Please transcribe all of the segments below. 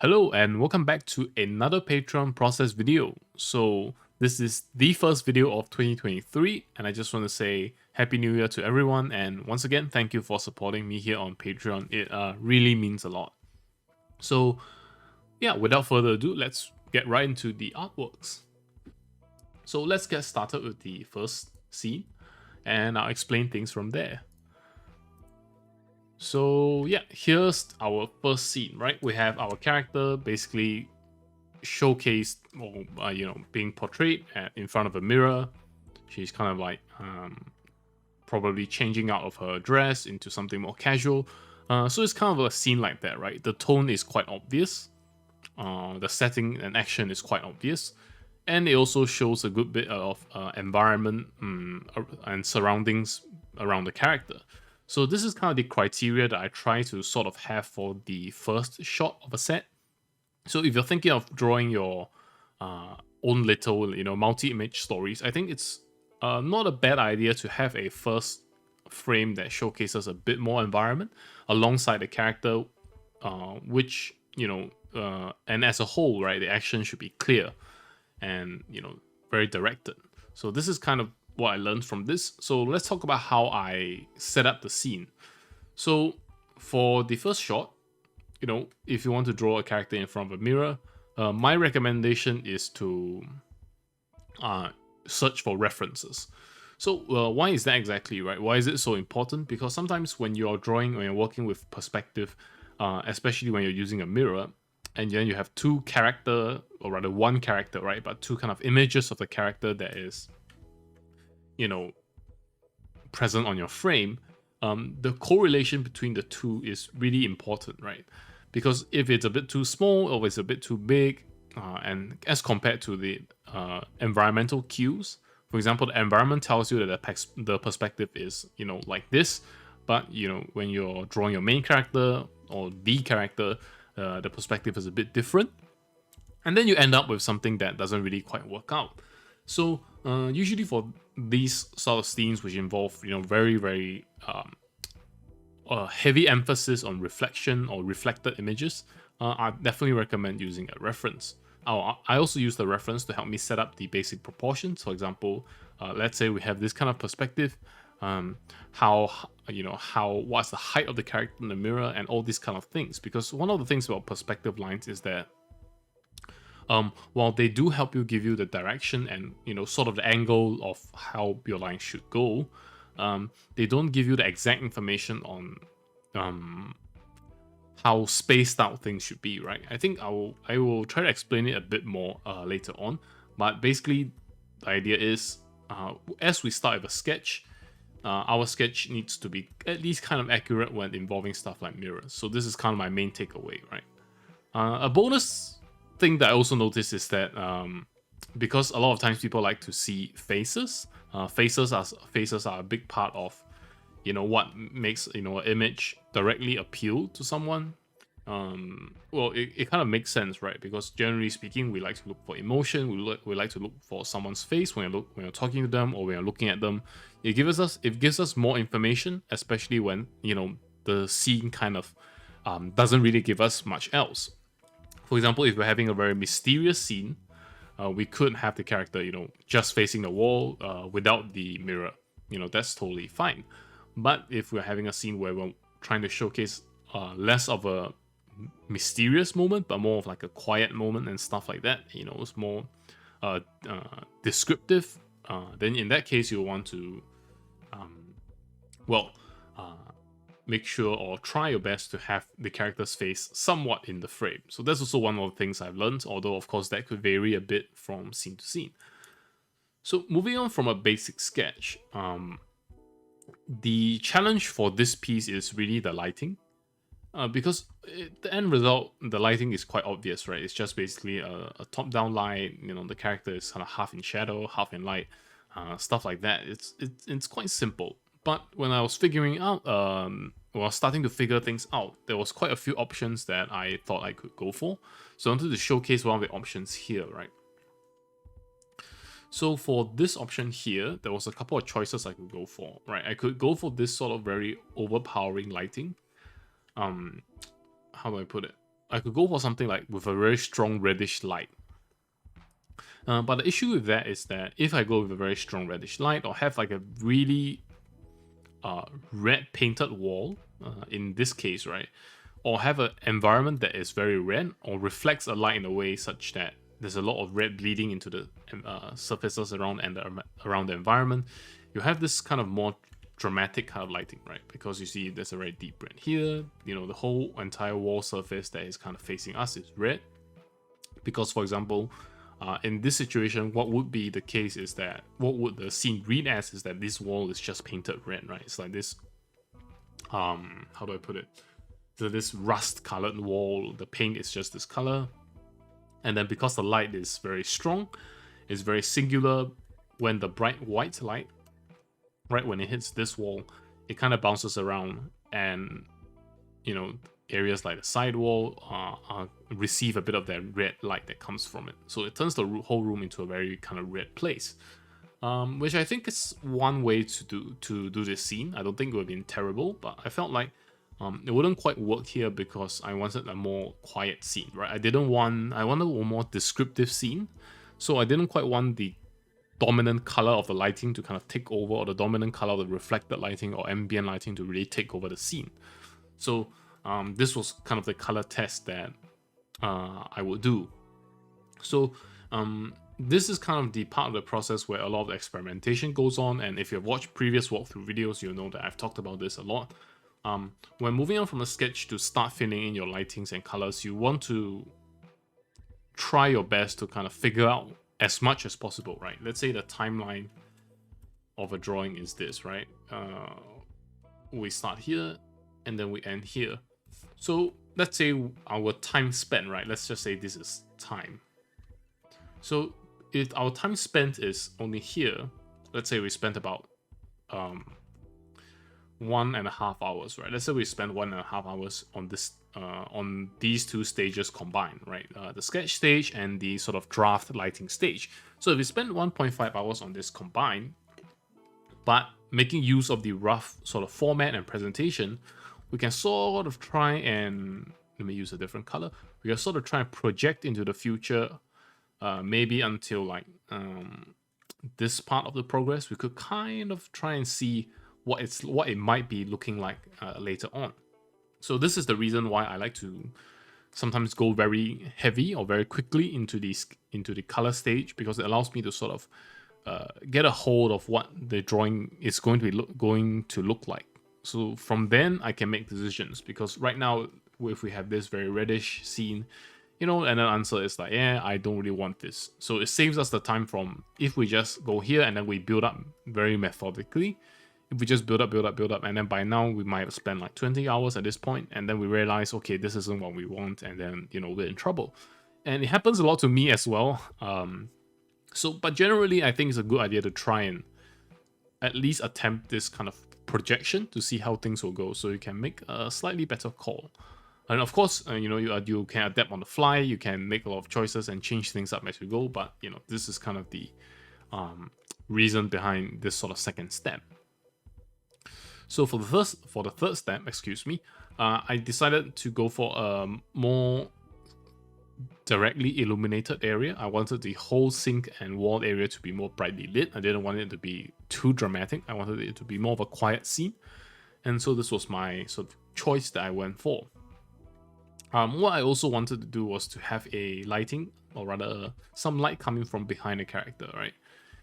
Hello and welcome back to another Patreon process video. So this is the first video of 2023 and I just want to say Happy New Year to everyone, and once again thank you for supporting me here on Patreon. It really means a lot. So yeah, without further ado, let's get right into the artworks. So let's get started with the first scene and I'll explain things from there. So yeah, here's our first scene, right? We have our character basically showcased or being portrayed in front of a mirror. She's kind of like probably changing out of her dress into something more casual. So it's kind of a scene like that, right? The tone is quite obvious. The setting and action is quite obvious. And it also shows a good bit of environment and surroundings around the character. So this is kind of the criteria that I try to sort of have for the first shot of a set. So if you're thinking of drawing your own little, multi-image stories, I think it's not a bad idea to have a first frame that showcases a bit more environment alongside the character, which, and as a whole, right, the action should be clear and, very directed. So this is kind of what I learned from this. So let's talk about how I set up the scene. So for the first shot, if you want to draw a character in front of a mirror, my recommendation is to search for references. So why is that exactly, right? Why is it so important? Because sometimes when you're drawing, when you're working with perspective, especially when you're using a mirror, and then you have two character, or rather one character, right? But two kind of images of the character that is, present on your frame, the correlation between the two is really important, right? Because if it's a bit too small or it's a bit too big, and as compared to the environmental cues, for example, the environment tells you that the perspective is, like this, but, when you're drawing your main character or the character, the perspective is a bit different. And then you end up with something that doesn't really quite work out. So usually for these sort of scenes which involve, very, very heavy emphasis on reflection or reflected images, I definitely recommend using a reference. I also use the reference to help me set up the basic proportions. For example, let's say we have this kind of perspective, what's the height of the character in the mirror and all these kind of things. Because one of the things about perspective lines is that while they do help you, give you the direction and, sort of the angle of how your line should go, they don't give you the exact information on how spaced out things should be, right? I think I will try to explain it a bit more later on. But basically, the idea is, as we start with a sketch, our sketch needs to be at least kind of accurate when involving stuff like mirrors. So this is kind of my main takeaway, right? A bonus thing that I also noticed is that because a lot of times people like to see faces. Faces are a big part of, what makes, an image directly appeal to someone. Well, it kind of makes sense, right? Because generally speaking, we like to look for emotion. We like to look for someone's face when you're talking to them or when you're looking at them. It gives us more information, especially when, the scene kind of doesn't really give us much else. For example, if we're having a very mysterious scene, we could have the character, just facing the wall without the mirror. That's totally fine. But if we're having a scene where we're trying to showcase less of a mysterious moment, but more of like a quiet moment and stuff like that, it's more descriptive, then in that case, you'll want to, make sure or try your best to have the character's face somewhat in the frame. So that's also one of the things I've learned, although of course that could vary a bit from scene to scene. So moving on from a basic sketch, the challenge for this piece is really the lighting. Because the end result, the lighting is quite obvious, right? It's just basically a top-down light. The character is kind of half in shadow, half in light, stuff like that. It's quite simple. But when I was figuring out, when I was starting to figure things out, there was quite a few options that I thought I could go for. So I wanted to showcase one of the options here, right? So for this option here, there was a couple of choices I could go for, right? I could go for this sort of very overpowering lighting. How do I put it? I could go for something like with a very strong reddish light. But the issue with that is that if I go with a very strong reddish light or have like a really red painted wall, in this case, right, or have an environment that is very red or reflects a light in a way such that there's a lot of red bleeding into the surfaces around around the environment, you have this kind of more dramatic kind of lighting, right? Because you see there's a very deep red here, you know, the whole entire wall surface that is kind of facing us is red. Because, for example, in this situation, what would be the case is that, what would the scene read as is that this wall is just painted red, right? It's like this, how do I put it? So this rust colored wall, the paint is just this color. And then because the light is very strong, it's very singular, when the bright white light, right, when it hits this wall, it kind of bounces around, and, you know, areas like the sidewall receive a bit of that red light that comes from it. So it turns the whole room into a very kind of red place, which I think is one way to do this scene. I don't think it would have been terrible, but I felt like it wouldn't quite work here because I wanted a more quiet scene, right? I wanted a more descriptive scene, so I didn't quite want the dominant color of the lighting to kind of take over, or the dominant color of the reflected lighting or ambient lighting to really take over the scene. So this was kind of the color test that I would do. So this is kind of the part of the process where a lot of the experimentation goes on, and if you've watched previous walkthrough videos, you'll know that I've talked about this a lot. When moving on from a sketch to start filling in your lightings and colors, you want to try your best to kind of figure out as much as possible, right? Let's say the timeline of a drawing is this, right? We start here and then we end here. So let's say our time spent, right? Let's just say this is time. So if our time spent is only here, let's say we spent about 1.5 hours, right? Let's say we spend 1.5 hours on this, on these two stages combined, right? The sketch stage and the sort of draft lighting stage. So if we spend 1.5 hours on this combined, but making use of the rough sort of format and presentation, we can sort of try and, let me use a different color, we can sort of try and project into the future, maybe until like this part of the progress. We could kind of try and see what it might be looking like later on. So this is the reason why I like to sometimes go very heavy or very quickly into the color stage, because it allows me to sort of get a hold of what the drawing is going to look like. So from then I can make decisions, because right now if we have this very reddish scene, you know, and the answer is like, yeah, I don't really want this. So it saves us the time from, if we just go here and then we build up very methodically. If we just build up, and then by now we might have spent like 20 hours at this point, and then we realize, okay, this isn't what we want, and then, you know, we're in trouble. And it happens a lot to me as well. But generally, I think it's a good idea to try and at least attempt this kind of projection to see how things will go, so you can make a slightly better call. And of course, you know, you can adapt on the fly, you can make a lot of choices and change things up as you go, but, you know, this is kind of the reason behind this sort of second step. So for the third step, I decided to go for a more directly illuminated area. I wanted the whole sink and wall area to be more brightly lit. I didn't want it to be too dramatic. I wanted it to be more of a quiet scene. And so this was my sort of choice that I went for. What I also wanted to do was to have a lighting, or rather some light coming from behind the character, right?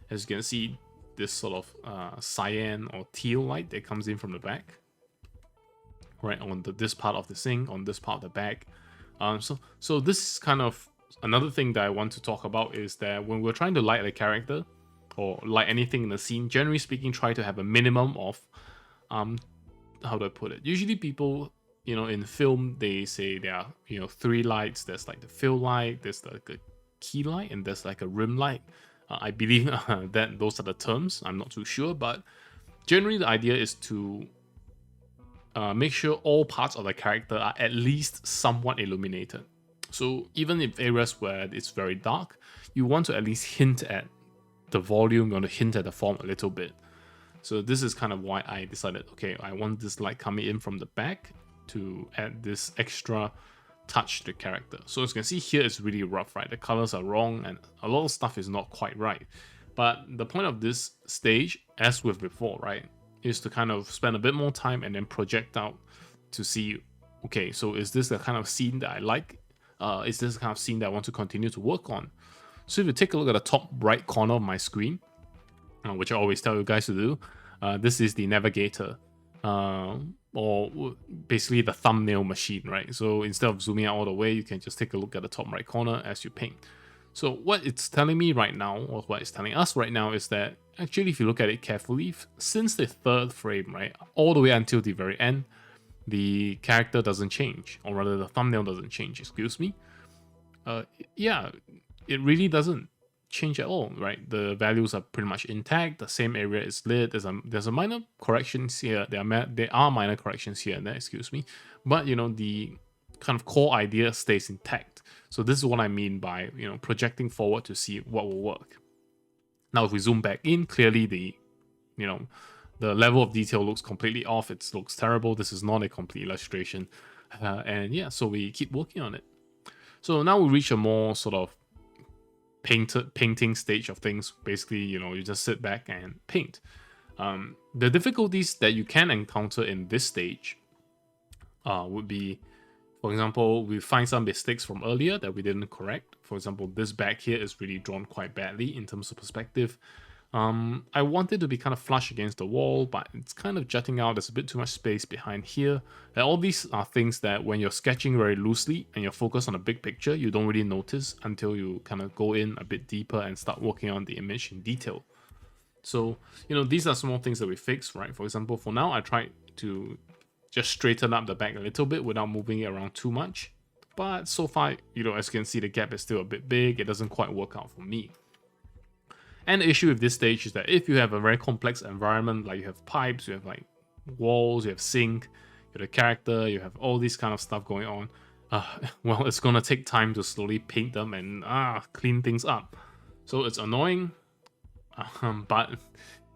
As you can see, this sort of cyan or teal light that comes in from the back, right, on this part of the sink, on this part of the back. So this is kind of another thing that I want to talk about, is that when we're trying to light a character or light anything in the scene, generally speaking, try to have a minimum of, how do I put it? Usually people, you know, in film, they say there are, you know, 3 lights. There's like the fill light, there's like a key light, and there's like a rim light. I believe that those are the terms. I'm not too sure, but generally the idea is to make sure all parts of the character are at least somewhat illuminated. So even if areas where it's very dark, you want to at least hint at the volume, you want to hint at the form a little bit. So this is kind of why I decided, okay, I want this light coming in from the back to add this extra touch the character. So as you can see here, it's really rough, right? The colors are wrong and a lot of stuff is not quite right. But the point of this stage, as with before, right, is to kind of spend a bit more time and then project out to see, okay, so is this the kind of scene that I like? Is this the kind of scene that I want to continue to work on? So if you take a look at the top right corner of my screen, which I always tell you guys to do, this is the navigator, or basically the thumbnail machine, right? So instead of zooming out all the way, you can just take a look at the top right corner as you paint. So what it's telling me right now, or what it's telling us right now, is that actually if you look at it carefully, since the third frame, right, all the way until the very end, the character doesn't change, or rather the thumbnail doesn't change, excuse me. Yeah, it really doesn't change at all, right? The values are pretty much intact, the same area is lit, there's a minor corrections here, there are minor corrections here and there, excuse me, but you know, the kind of core idea stays intact. So this is what I mean by, you know, projecting forward to see what will work. Now if we zoom back in, clearly the, you know, the level of detail looks completely off, it looks terrible, this is not a complete illustration, and yeah, so we keep working on it. So now we reach a more sort of painting stage of things. Basically, you know, you just sit back and paint. The difficulties that you can encounter in this stage would be, for example, we find some mistakes from earlier that we didn't correct. For example, this back here is really drawn quite badly in terms of perspective. I want it to be kind of flush against the wall, but it's kind of jutting out. There's a bit too much space behind here. And all these are things that when you're sketching very loosely and you're focused on a big picture, you don't really notice until you kind of go in a bit deeper and start working on the image in detail. So, you know, these are small things that we fix, right? For example, for now, I tried to just straighten up the back a little bit without moving it around too much. But so far, you know, as you can see, the gap is still a bit big. It doesn't quite work out for me. And the issue with this stage is that if you have a very complex environment, like you have pipes, you have like walls, you have sink, you have a character, you have all this kind of stuff going on, well, it's gonna take time to slowly paint them and clean things up. So it's annoying, but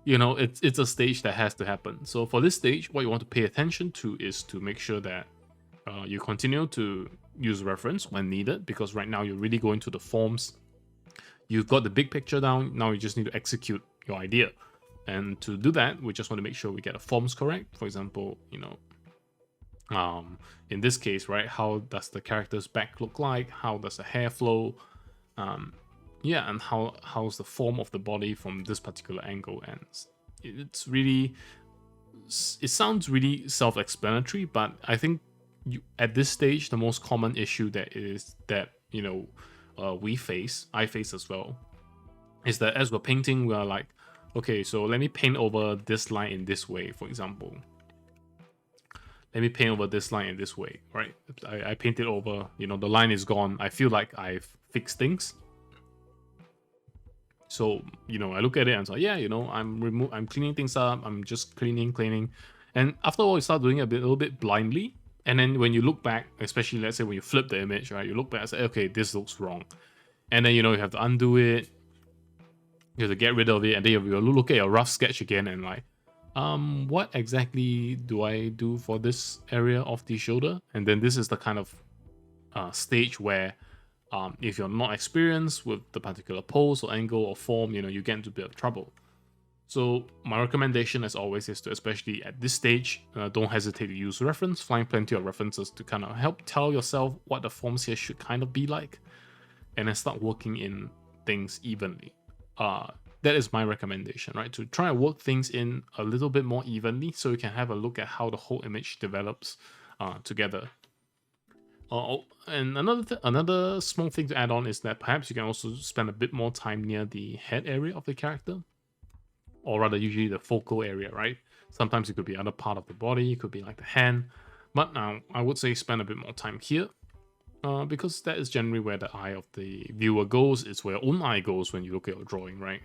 you know, it's a stage that has to happen. So for this stage, what you want to pay attention to is to make sure that you continue to use reference when needed, because right now you're really going to the forms. You've got the big picture down, now you just need to execute your idea. And to do that, we just want to make sure we get the forms correct. For example, you know, in this case, right, how does the character's back look like? How does the hair flow? Yeah, and how's the form of the body from this particular angle? And it's really, it sounds really self-explanatory, but I think at this stage, the most common issue that you know, I face as well, is that as we're painting, we are like, okay, so let me paint over this line in this way, for example. Let me paint over this line in this way, right? I paint it over, you know, the line is gone. I feel like I've fixed things. So, you know, I look at it and say, yeah, you know, I'm cleaning things up. I'm just cleaning. And after a while, you start doing it a little bit blindly. And then when you look back, especially let's say when you flip the image, right, you look back and say, okay, this looks wrong. And then, you know, you have to undo it. You have to get rid of it. And then you look at your rough sketch again and like, what exactly do I do for this area of the shoulder? And then this is the kind of stage where if you're not experienced with the particular pose or angle or form, you know, you get into a bit of trouble. So my recommendation, as always, is to, especially at this stage, don't hesitate to use reference. Find plenty of references to kind of help tell yourself what the forms here should kind of be like, and then start working in things evenly. That is my recommendation, right? To try and work things in a little bit more evenly, so you can have a look at how the whole image develops together. And another small thing to add on is that perhaps you can also spend a bit more time near the head area of the character. Or rather, usually the focal area, right? Sometimes it could be other part of the body, it could be like the hand. But now I would say spend a bit more time here, because that is generally where the eye of the viewer goes. It's where your own eye goes when you look at your drawing, right?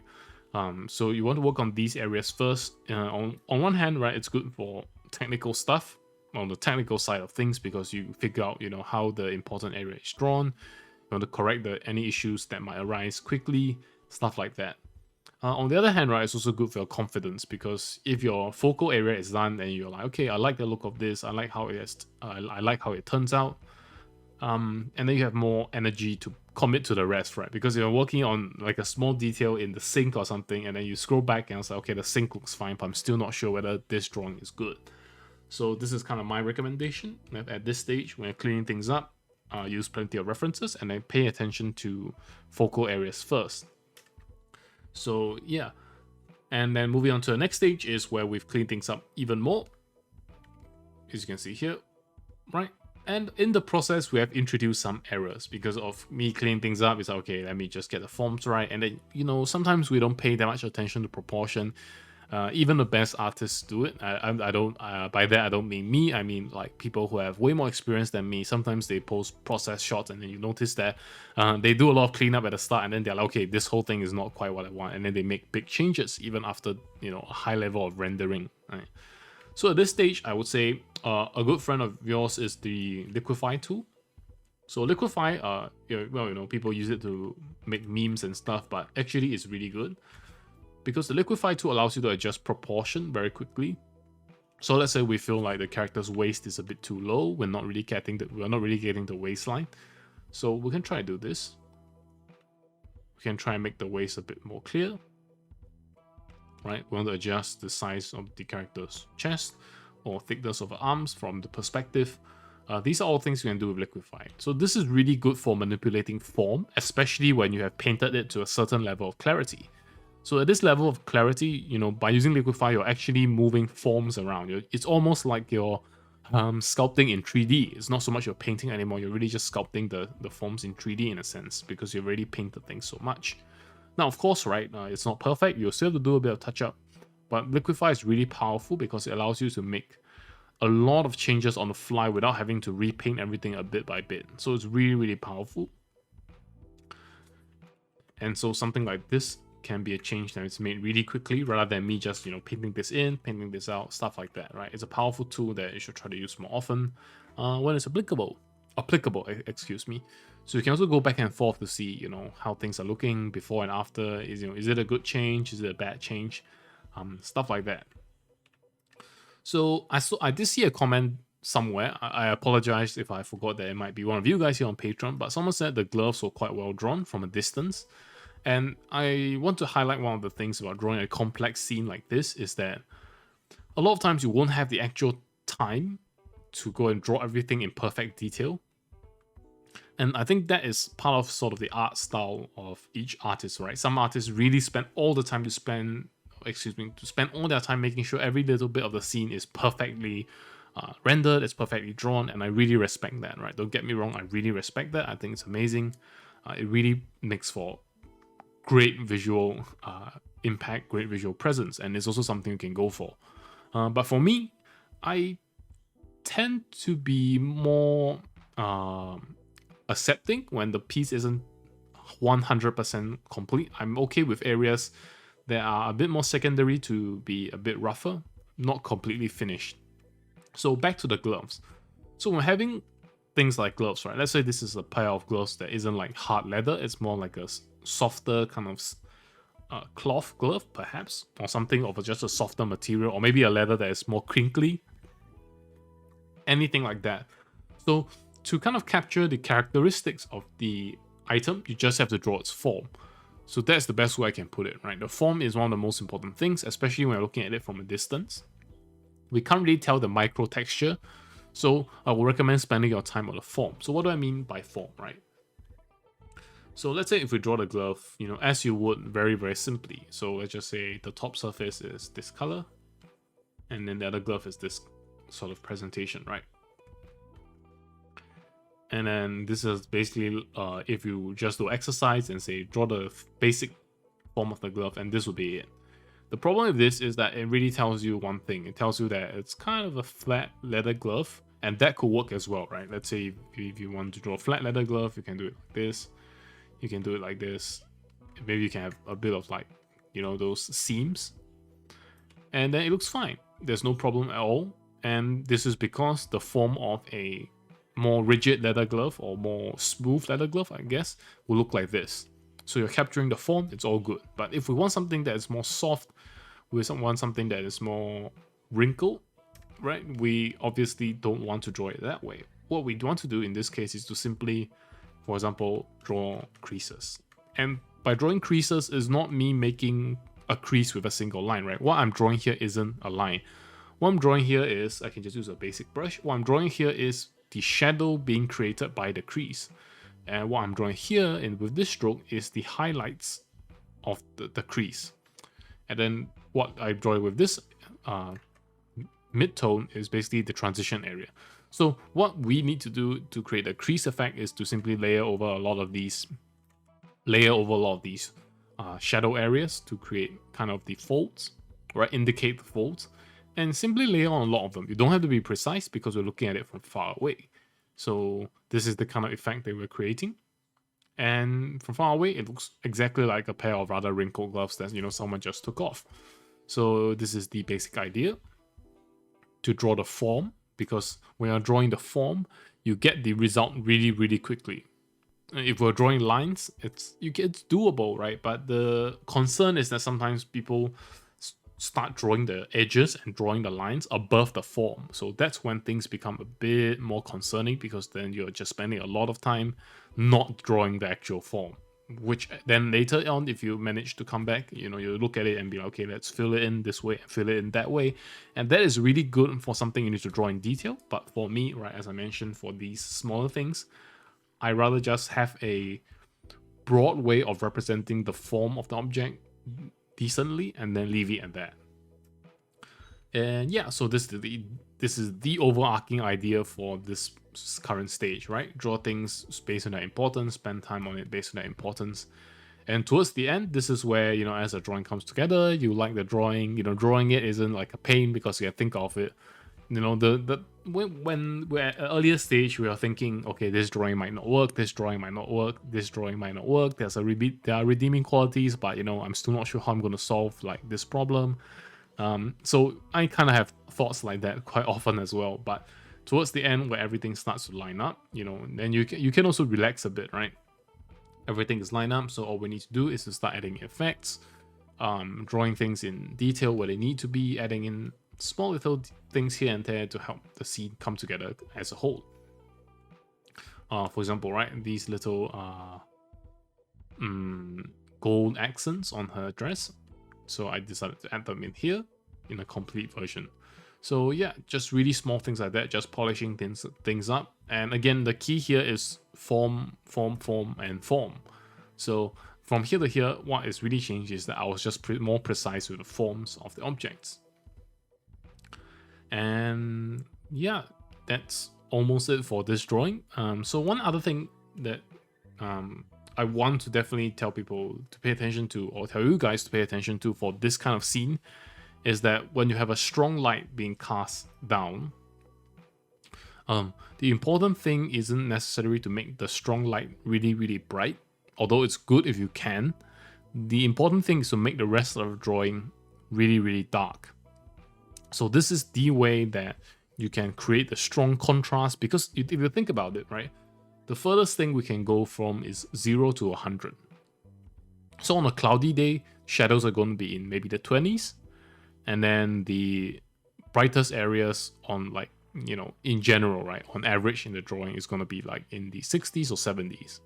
So you want to work on these areas first. On one hand, right, it's good for technical stuff, on the technical side of things, because you figure out, you know, how the important area is drawn. You want to correct any issues that might arise quickly, stuff like that. On the other hand, right, it's also good for your confidence, because if your focal area is done and you're like, okay, I like the look of this, I like how it is, I like how it turns out, And then you have more energy to commit to the rest, right? Because you're working on like a small detail in the sink or something, and then you scroll back and it's like, okay, the sink looks fine, but I'm still not sure whether this drawing is good. So this is kind of my recommendation. At this stage, when you're cleaning things up, use plenty of references and then pay attention to focal areas first. So yeah, and then moving on to the next stage is where we've cleaned things up even more, as you can see here, right? And in the process, we have introduced some errors because of me cleaning things up. It's like, okay, let me just get the forms right. And then, you know, sometimes we don't pay that much attention to proportion. Even the best artists do it. I don't, by that, I don't mean me. I mean, like, people who have way more experience than me. Sometimes they post process shots and then you notice that they do a lot of cleanup at the start and then they're like, okay, this whole thing is not quite what I want. And then they make big changes even after, you know, a high level of rendering, right? So at this stage, I would say a good friend of yours is the Liquify tool. So Liquify, well, you know, people use it to make memes and stuff, but actually it's really good because the Liquify tool allows you to adjust proportion very quickly. So let's say we feel like the character's waist is a bit too low, we're not really getting the waistline. So we can try to do this. We can try and make the waist a bit more clear. Right, we want to adjust the size of the character's chest or thickness of the arms from the perspective. These are all things you can do with Liquify. So this is really good for manipulating form, especially when you have painted it to a certain level of clarity. So at this level of clarity, you know, by using Liquify, you're actually moving forms around. It's almost like you're sculpting in 3D. It's not so much you're painting anymore, you're really just sculpting the forms in 3D in a sense, because you've already painted things so much. Now, of course, right, it's not perfect. You'll still have to do a bit of touch-up. But Liquify is really powerful because it allows you to make a lot of changes on the fly without having to repaint everything a bit by bit. So it's really, really powerful. And so something like this can be a change that is made really quickly rather than me just, you know, painting this in, painting this out, stuff like that, right? It's a powerful tool that you should try to use more often when it's applicable, excuse me. So you can also go back and forth to see, you know, how things are looking before and after. Is it a good change? Is it a bad change? Stuff like that. So I did see a comment somewhere. I apologize if I forgot that it might be one of you guys here on Patreon, but someone said the gloves were quite well drawn from a distance. And I want to highlight one of the things about drawing a complex scene like this is that a lot of times you won't have the actual time to go and draw everything in perfect detail. And I think that is part of sort of the art style of each artist, right? Some artists really spend all the time to spend all their time making sure every little bit of the scene is perfectly rendered, it's perfectly drawn, and I really respect that, right? Don't get me wrong, I really respect that. I think it's amazing. It really makes for great visual impact, great visual presence, and it's also something you can go for. But for me, I tend to be more accepting when the piece isn't 100% complete. I'm okay with areas that are a bit more secondary to be a bit rougher, not completely finished. So back to the gloves. So when having things like gloves, right? Let's say this is a pair of gloves that isn't like hard leather. It's more like a softer kind of cloth glove, perhaps, or something of just a softer material, or maybe a leather that is more crinkly. Anything like that. So to kind of capture the characteristics of the item, you just have to draw its form. So that's the best way I can put it, right? The form is one of the most important things, especially when you're looking at it from a distance. We can't really tell the micro texture, so I will recommend spending your time on the form. So what do I mean by form, right? So let's say if we draw the glove, you know, as you would very, very simply. So let's just say the top surface is this color, and then the other glove is this sort of presentation, right? And then this is basically if you just do exercise and say draw the basic form of the glove, and this will be it. The problem with this is that it really tells you one thing. It tells you that it's kind of a flat leather glove, and that could work as well, right? Let's say if you want to draw a flat leather glove, you can do it like this. You can do it like this. Maybe you can have a bit of like, you know, those seams. And then it looks fine. There's no problem at all. And this is because the form of a more rigid leather glove or more smooth leather glove, I guess, will look like this. So you're capturing the form, it's all good. But if we want something that is more soft, we want something that is more wrinkled, right? We obviously don't want to draw it that way. what we want to do in this case is to simply, for example, draw creases. And by drawing creases is not me making a crease with a single line, right? What I'm drawing here isn't a line. What I'm drawing here is, I can just use a basic brush. What I'm drawing here is the shadow being created by the crease. And what I'm drawing here with this stroke is the highlights of the crease. And then what I draw with this mid-tone is basically the transition area. So what we need to do to create a crease effect is to simply layer over a lot of these shadow areas to create kind of the folds, right? Indicate the folds, and simply layer on a lot of them. You don't have to be precise because we're looking at it from far away. So this is the kind of effect that we're creating. And from far away, it looks exactly like a pair of rather wrinkled gloves that, you know, someone just took off. So this is the basic idea to draw the form, because when you're drawing the form, you get the result really, really quickly. If we're drawing lines, it's doable, right? But the concern is that sometimes people start drawing the edges and drawing the lines above the form. So that's when things become a bit more concerning, because then you're just spending a lot of time not drawing the actual form, which then later on, if you manage to come back, you know, you look at it and be like, okay, let's fill it in this way and fill it in that way. And that is really good for something you need to draw in detail. But for me, right, as I mentioned, for these smaller things, I rather just have a broad way of representing the form of the object decently and then leave it at that. And yeah, so this is the overarching idea for this current stage, right? Draw things based on their importance, spend time on it based on their importance. And towards the end, this is where, you know, as a drawing comes together, you like the drawing, you know, drawing it isn't like a pain because you can think of it. You know, when we're at an earlier stage, we are thinking, okay, this drawing might not work, this drawing might not work, this drawing might not work. There are redeeming qualities, but, you know, I'm still not sure how I'm going to solve like this problem. So I kind of have thoughts like that quite often as well. But towards the end, where everything starts to line up, you know, then you can also relax a bit, right? Everything is lined up, so all we need to do is to start adding effects, drawing things in detail where they need to be, adding in small little things here and there to help the scene come together as a whole. For example, right, these little gold accents on her dress. So I decided to add them in here in a complete version. So yeah, just really small things like that, just polishing things up. And again, the key here is form, and form. So from here to here, what is really changed is that I was just more precise with the forms of the objects. And yeah, that's almost it for this drawing. So one other thing that I want to definitely tell people to pay attention to, or tell you guys to pay attention to for this kind of scene, is that when you have a strong light being cast down, the important thing isn't necessarily to make the strong light really, really bright, although it's good if you can. The important thing is to make the rest of the drawing really, really dark. So this is the way that you can create a strong contrast, because if you think about it, right, the furthest thing we can go from is 0 to 100. So on a cloudy day, shadows are going to be in maybe the 20s, and then the brightest areas on, like, you know, in general, right, on average in the drawing is going to be like in the 60s or 70s.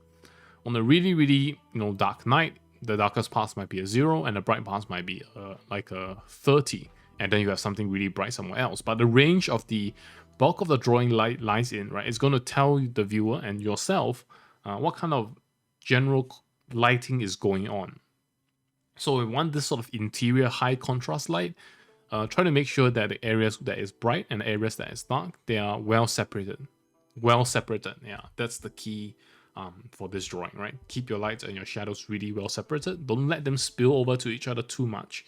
On a really, really, you know, dark night, the darkest parts might be a 0 and the bright parts might be like a 30. And then you have something really bright somewhere else. But the range of the bulk of the drawing lies in, right, it's going to tell the viewer and yourself what kind of general lighting is going on. So we want this sort of interior high contrast light. Try to make sure that the areas that is bright and the areas that is dark, they are well separated. Yeah, that's the key for this drawing, right? Keep your lights and your shadows really well separated. Don't let them spill over to each other too much.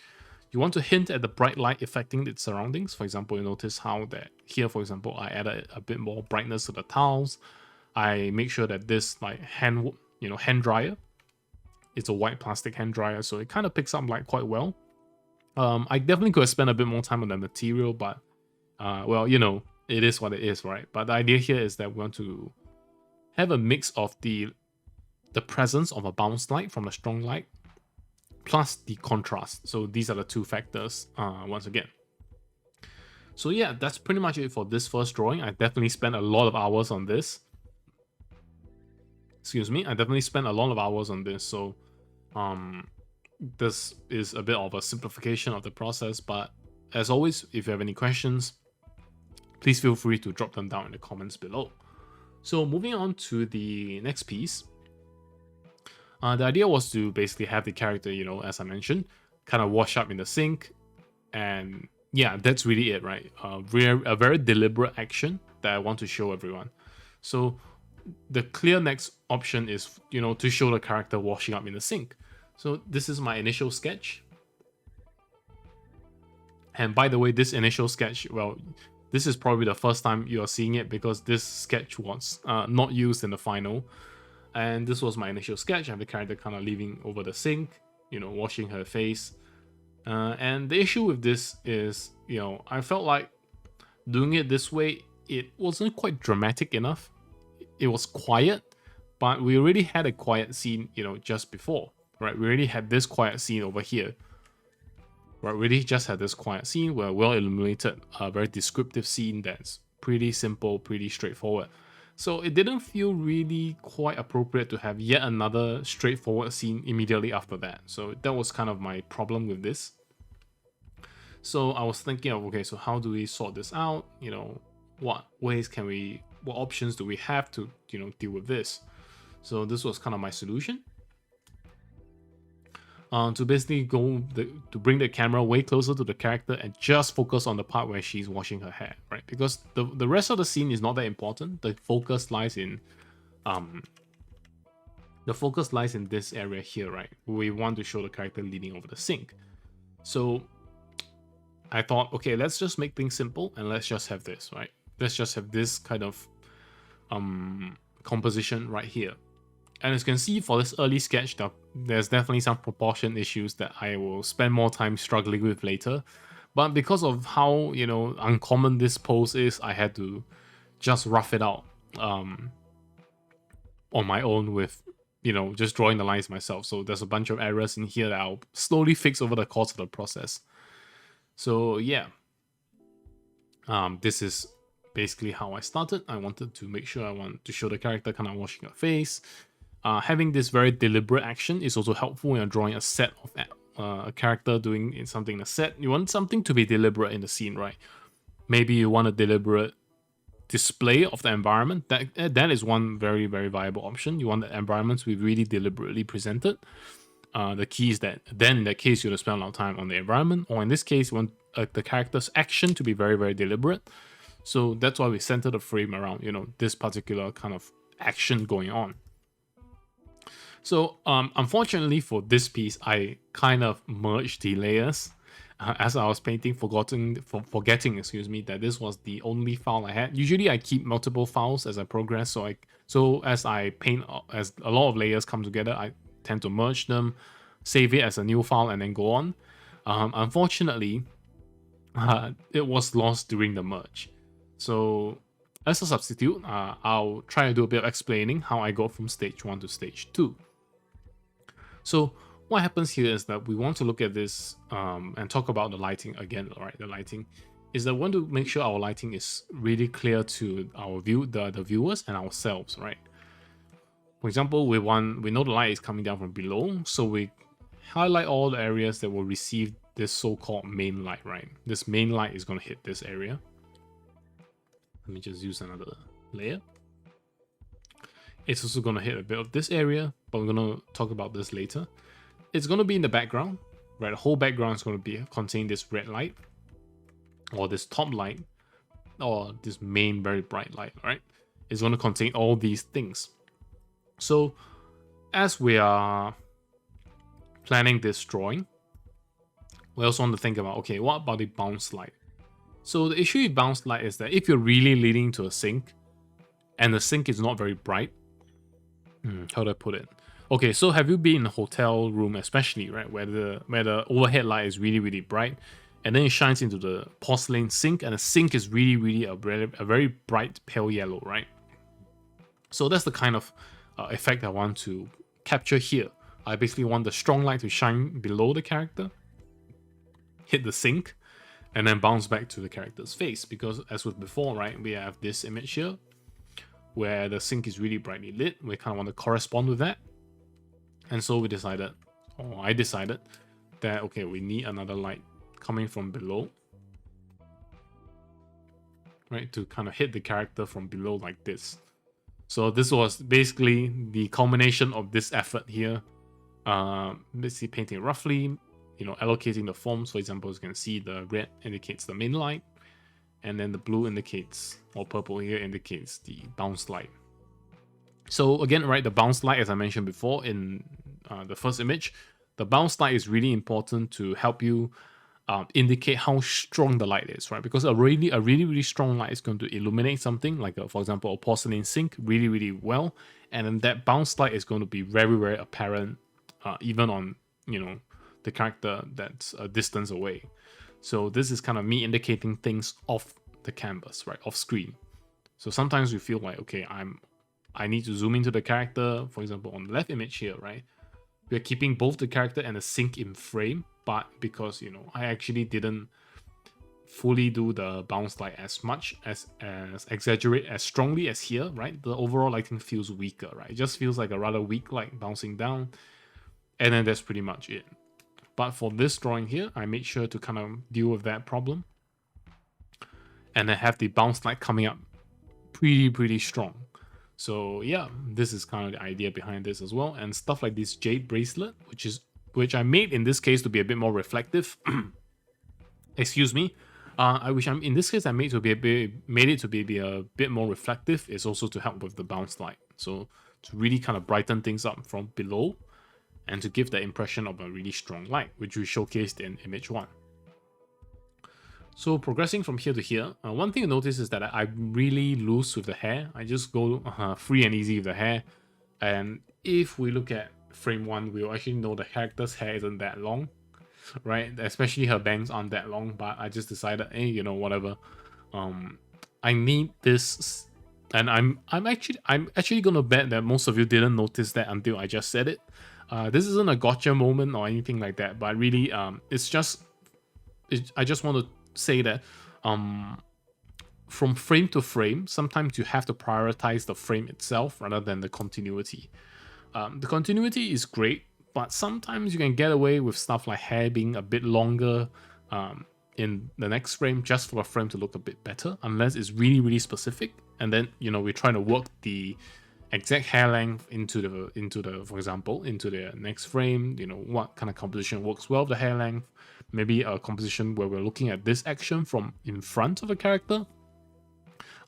You want to hint at the bright light affecting its surroundings. For example, you notice how that here, for example, I added a bit more brightness to the towels. I make sure that this like hand dryer, it's a white plastic hand dryer, so it kind of picks up light quite well. I definitely could have spent a bit more time on the material, but well, you know, it is what it is, right? But the idea here is that we want to have a mix of the presence of a bounce light from the strong light plus the contrast. So these are the two factors once again. So yeah, that's pretty much it for this first drawing. I definitely spent a lot of hours on this. Excuse me, I definitely spent a lot of hours on this. So this is a bit of a simplification of the process, but as always, if you have any questions, please feel free to drop them down in the comments below. So moving on to the next piece, the idea was to basically have the character, you know, as I mentioned, kind of wash up in the sink, and yeah, that's really it, right? A very deliberate action that I want to show everyone. So the clear next option is, you know, to show the character washing up in the sink. So this is my initial sketch. And by the way, this initial sketch, well, this is probably the first time you are seeing it because this sketch was not used in the final. And this was my initial sketch. I have the character kind of leaving over the sink, you know, washing her face. And the issue with this is, you know, I felt like doing it this way, it wasn't quite dramatic enough. It was quiet, but we already had a quiet scene, you know, just before, right? We already had this quiet scene over here. Right, we already just had this quiet scene where well illuminated, a very descriptive scene that's pretty simple, pretty straightforward. So it didn't feel really quite appropriate to have yet another straightforward scene immediately after that. So that was kind of my problem with this. So I was thinking of, okay, so how do we sort this out? You know, what options do we have to, you know, deal with this? So this was kind of my solution. To basically to bring the camera way closer to the character and just focus on the part where she's washing her hair, right? Because the rest of the scene is not that important. The focus lies in this area here, right? We want to show the character leaning over the sink. So I thought, okay, let's just make things simple and let's just have this, right? Let's just have this kind of composition right here. And as you can see for this early sketch, there's definitely some proportion issues that I will spend more time struggling with later. But because of how, you know, uncommon this pose is, I had to just rough it out on my own with, you know, just drawing the lines myself. So there's a bunch of errors in here that I'll slowly fix over the course of the process. So yeah, this is basically how I started. I wanted to make sure I want to show the character kind of washing her face. Having this very deliberate action is also helpful when you're drawing a set of a character doing something in a set. You want something to be deliberate in the scene, right? Maybe you want a deliberate display of the environment. That is one very, very viable option. You want the environment to be really deliberately presented. The key is that then in that case, you're going to spend a lot of time on the environment, or in this case, you want the character's action to be very, very deliberate. So that's why we center the frame around, you know, this particular kind of action going on. So unfortunately for this piece, I kind of merged the layers as I was painting, forgetting, excuse me, that this was the only file I had. Usually I keep multiple files as I progress, so as I paint, as a lot of layers come together, I tend to merge them, save it as a new file, and then go on. Unfortunately, it was lost during the merge. So as a substitute, I'll try to do a bit of explaining how I go from stage 1 to stage 2. So what happens here is that we want to look at this and talk about the lighting again, right? The lighting is that we want to make sure our lighting is really clear to our the viewers and ourselves, right? For example, we know the light is coming down from below, so we highlight all the areas that will receive this so-called main light, right? This main light is going to hit this area. Let me just use another layer. It's also going to hit a bit of this area, but we're going to talk about this later. It's going to be in the background, right? The whole background is going to contain this red light, or this top light, or this main very bright light, right? It's going to contain all these things. So as we are planning this drawing, we also want to think about, okay, what about the bounce light? So the issue with bounce light is that if you're really leading to a sink and the sink is not very bright, how do I put it? Okay, so have you been in a hotel room, especially, right, where the overhead light is really, really bright, and then it shines into the porcelain sink, and the sink is really a very bright pale yellow, right? So that's the kind of effect I want to capture here. I basically want the strong light to shine below the character, hit the sink, and then bounce back to the character's face, because as with before, right, we have this image here where the sink is really brightly lit. We kind of want to correspond with that. And so we decided, or I decided, that okay, we need another light coming from below, right, to kind of hit the character from below like this. So this was basically the culmination of this effort here. Basically painting roughly, allocating the forms. For example, as you can see, the red indicates the main light, and then the blue indicates, or purple here indicates the bounce light. So again, right, the bounce light, as I mentioned before in the first image, the bounce light is really important to help you indicate how strong the light is, right? Because a really strong light is going to illuminate something like, for example, a porcelain sink really well, and then that bounce light is going to be very apparent, even on the character that's a distance away. So this is kind of me indicating things off the canvas, right, off screen. So sometimes we feel like, okay, I need to zoom into the character. For example, on the left image here, right, we're keeping both the character and the sink in frame, but because I actually didn't fully do the bounce light as much as exaggerate as strongly as here, right, the overall lighting feels weaker, right? It just feels like a rather weak light bouncing down, and then that's pretty much it. But for this drawing here, I made sure to kind of deal with that problem, and I have the bounce light coming up pretty strong. So yeah, this is kind of the idea behind this as well. And stuff like this jade bracelet, which I made in this case to be a bit more reflective. Excuse me. In this case I made it to be a bit more reflective, is also to help with the bounce light. So to really kind of brighten things up from below, and to give the impression of a really strong light, which we showcased in image 1. So progressing from here to here, one thing to notice is that I'm really loose with the hair. I just go free and easy with the hair. And if we look at frame 1, we'll actually know the character's hair isn't that long, right? Especially her bangs aren't that long, but I just decided, hey, whatever. I need this, and I'm actually gonna bet that most of you didn't notice that until I just said it. This isn't a gotcha moment or anything like that, but really, I just want to say that from frame to frame, sometimes you have to prioritize the frame itself rather than the continuity. The continuity is great, but sometimes you can get away with stuff like hair being a bit longer in the next frame, just for a frame to look a bit better, unless it's really specific. And then we're trying to work the exact hair length into the for example, into the next frame. What kind of composition works well with the hair length. Maybe a composition where we're looking at this action from in front of the character,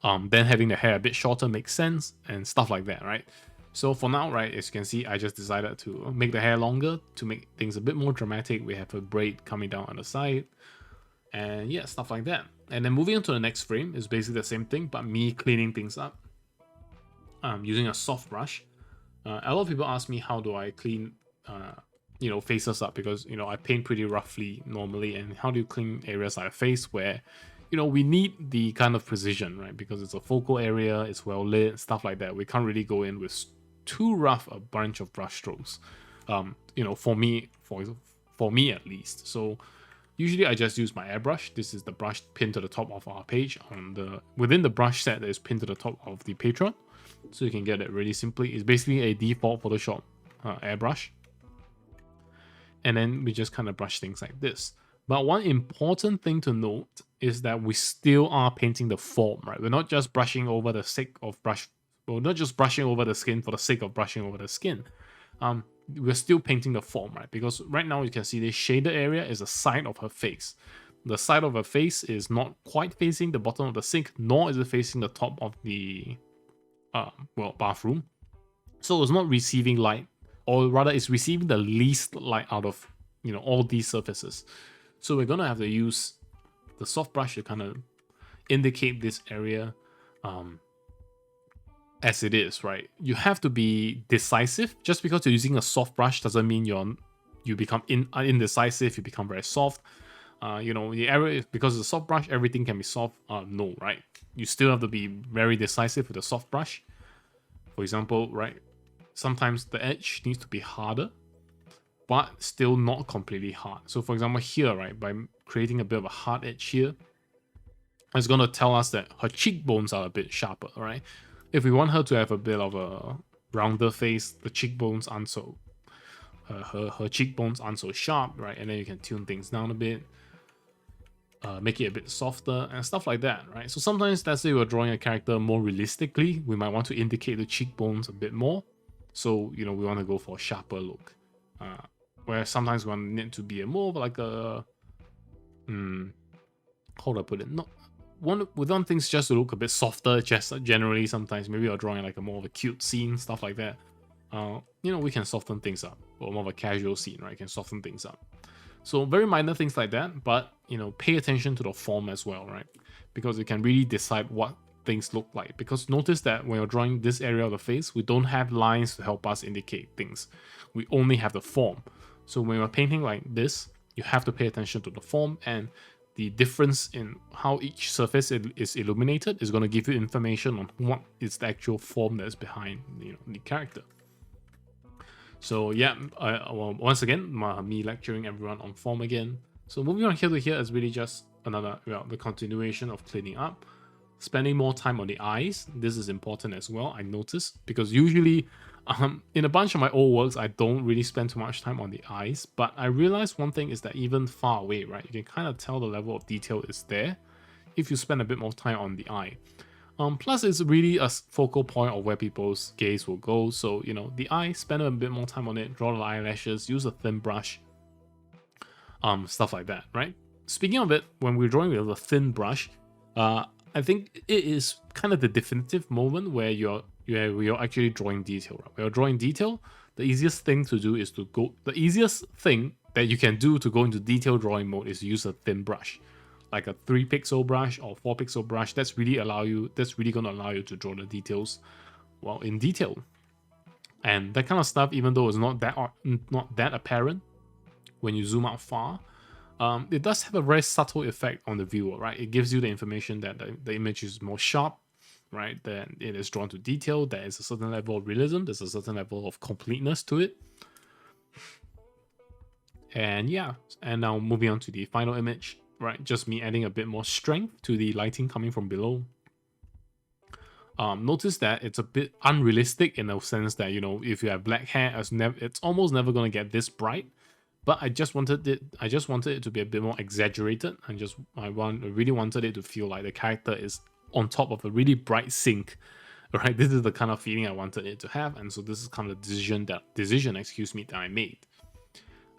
then having the hair a bit shorter makes sense, and stuff like that, right? So for now, right, as you can see, I just decided to make the hair longer to make things a bit more dramatic. We have a braid coming down on the side, and yeah, stuff like that. And then moving on to the next frame is basically the same thing, but me cleaning things up using a soft brush. A lot of people ask me, how do I clean faces up, because I paint pretty roughly normally, and how do you clean areas like a face where we need the kind of precision, right? Because it's a focal area, it's well lit, stuff like that. We can't really go in with too rough a bunch of brush strokes, for me at least. So usually I just use my airbrush. This is the brush pinned to the top of our page. Within the brush set that is pinned to the top of the Patreon, so you can get it really simply. It's basically a default Photoshop airbrush. And then we just kind of brush things like this. But one important thing to note is that we still are painting the form, right? We're not just brushing over the sake of we're not just brushing over the skin for the sake of brushing over the skin. We're still painting the form, right? Because right now you can see this shaded area is the side of her face. The side of her face is not quite facing the bottom of the sink, nor is it facing the top of the bathroom. So it's not receiving light, or rather it's receiving the least light out of all these surfaces. So we're gonna have to use the soft brush to kind of indicate this area as it is, right? You have to be decisive. Just because you're using a soft brush doesn't mean you become indecisive, you become very soft. The area, because it's a soft brush, everything can be soft. No, right? You still have to be very decisive with a soft brush. For example, right, sometimes the edge needs to be harder, but still not completely hard. So for example here, right, by creating a bit of a hard edge here, it's going to tell us that her cheekbones are a bit sharper, right? If we want her to have a bit of a rounder face, the cheekbones aren't so her cheekbones aren't so sharp, right? And then you can tune things down a bit, make it a bit softer and stuff like that, right? So sometimes, let's say we're drawing a character more realistically, we might want to indicate the cheekbones a bit more. So, you know, we want to go for a sharper look. Where sometimes we want it to be a more like a, how do I put it? We want things just to look a bit softer, just generally. Sometimes maybe you're drawing like a more of a cute scene, stuff like that. You know, we can soften things up, or more of a casual scene, right? You can soften things up. So very minor things like that, but you know, pay attention to the form as well, right? Because you can really decide what things look like. Because notice that when you're drawing this area of the face, we don't have lines to help us indicate things. We only have the form. So when you're painting like this, you have to pay attention to the form, and the difference in how each surface is illuminated is going to give you information on what is the actual form that is behind, you know, the character. So yeah, well, once again, me lecturing everyone on form again. So moving on here to here is really just another, well, the continuation of cleaning up. Spending more time on the eyes. This is important as well, I noticed, because usually in a bunch of my old works, I don't really spend too much time on the eyes, but I realized one thing is that even far away, right, you can kind of tell the level of detail is there if you spend a bit more time on the eye. Plus, it's really a focal point of where people's gaze will go. So, you know, the eye, spend a bit more time on it, draw the eyelashes, use a thin brush, stuff like that, right? Speaking of it, when we're drawing with a thin brush, I think it is kind of the definitive moment where you're actually drawing detail. Right? When you're drawing detail, the easiest thing to do is the easiest thing that you can do to go into detail drawing mode is to use a thin brush, like a 3-pixel brush or 4-pixel brush. That's really going to allow you to draw the details, well, in detail. And that kind of stuff, even though it's not that apparent when you zoom out far, it does have a very subtle effect on the viewer, right? It gives you the information that the image is more sharp, right? That it is drawn to detail, there is a certain level of realism, there's a certain level of completeness to it. And yeah, and now moving on to the final image, right? Just me adding a bit more strength to the lighting coming from below. Notice that it's a bit unrealistic in the sense that, you know, if you have black hair, it's almost never going to get this bright. But I just wanted it to be a bit more exaggerated, and I really wanted it to feel like the character is on top of a really bright sink, right? This is the kind of feeling I wanted it to have, and so this is kind of the decision that I made.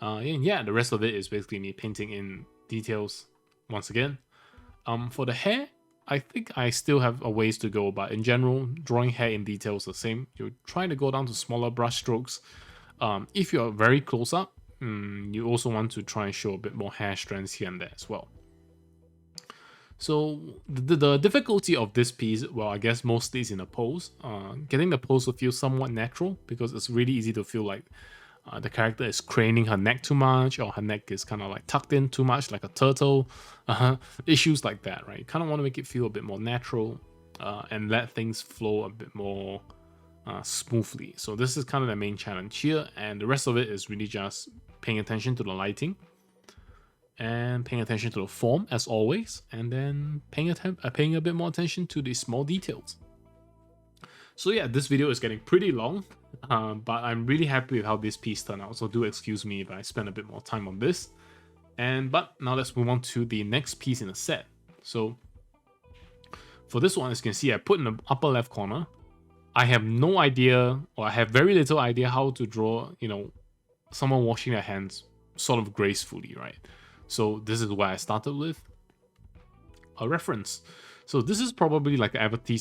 And yeah, the rest of it is basically me painting in details once again. For the hair, I think I still have a ways to go, but in general, drawing hair in detail is the same. You try to go down to smaller brush strokes. If you're very close up, you also want to try and show a bit more hair strands here and there as well. So the difficulty of this piece, well, I guess mostly is in the pose. Getting the pose to feel somewhat natural, because it's really easy to feel like the character is craning her neck too much, or her neck is kind of like tucked in too much like a turtle. Issues like that, right? You kind of want to make it feel a bit more natural and let things flow a bit more smoothly. So this is kind of the main challenge here, and the rest of it is really just paying attention to the lighting and paying attention to the form as always, and then paying a bit more attention to the small details. So yeah, this video is getting pretty long, but I'm really happy with how this piece turned out, so do excuse me if I spend a bit more time on this. But now let's move on to the next piece in the set. So for this one, as you can see, I put in the upper left corner, I have no idea, or I have very little idea how to draw, you know, someone washing their hands sort of gracefully, right? So this is where I started with a reference. So this is probably like advertising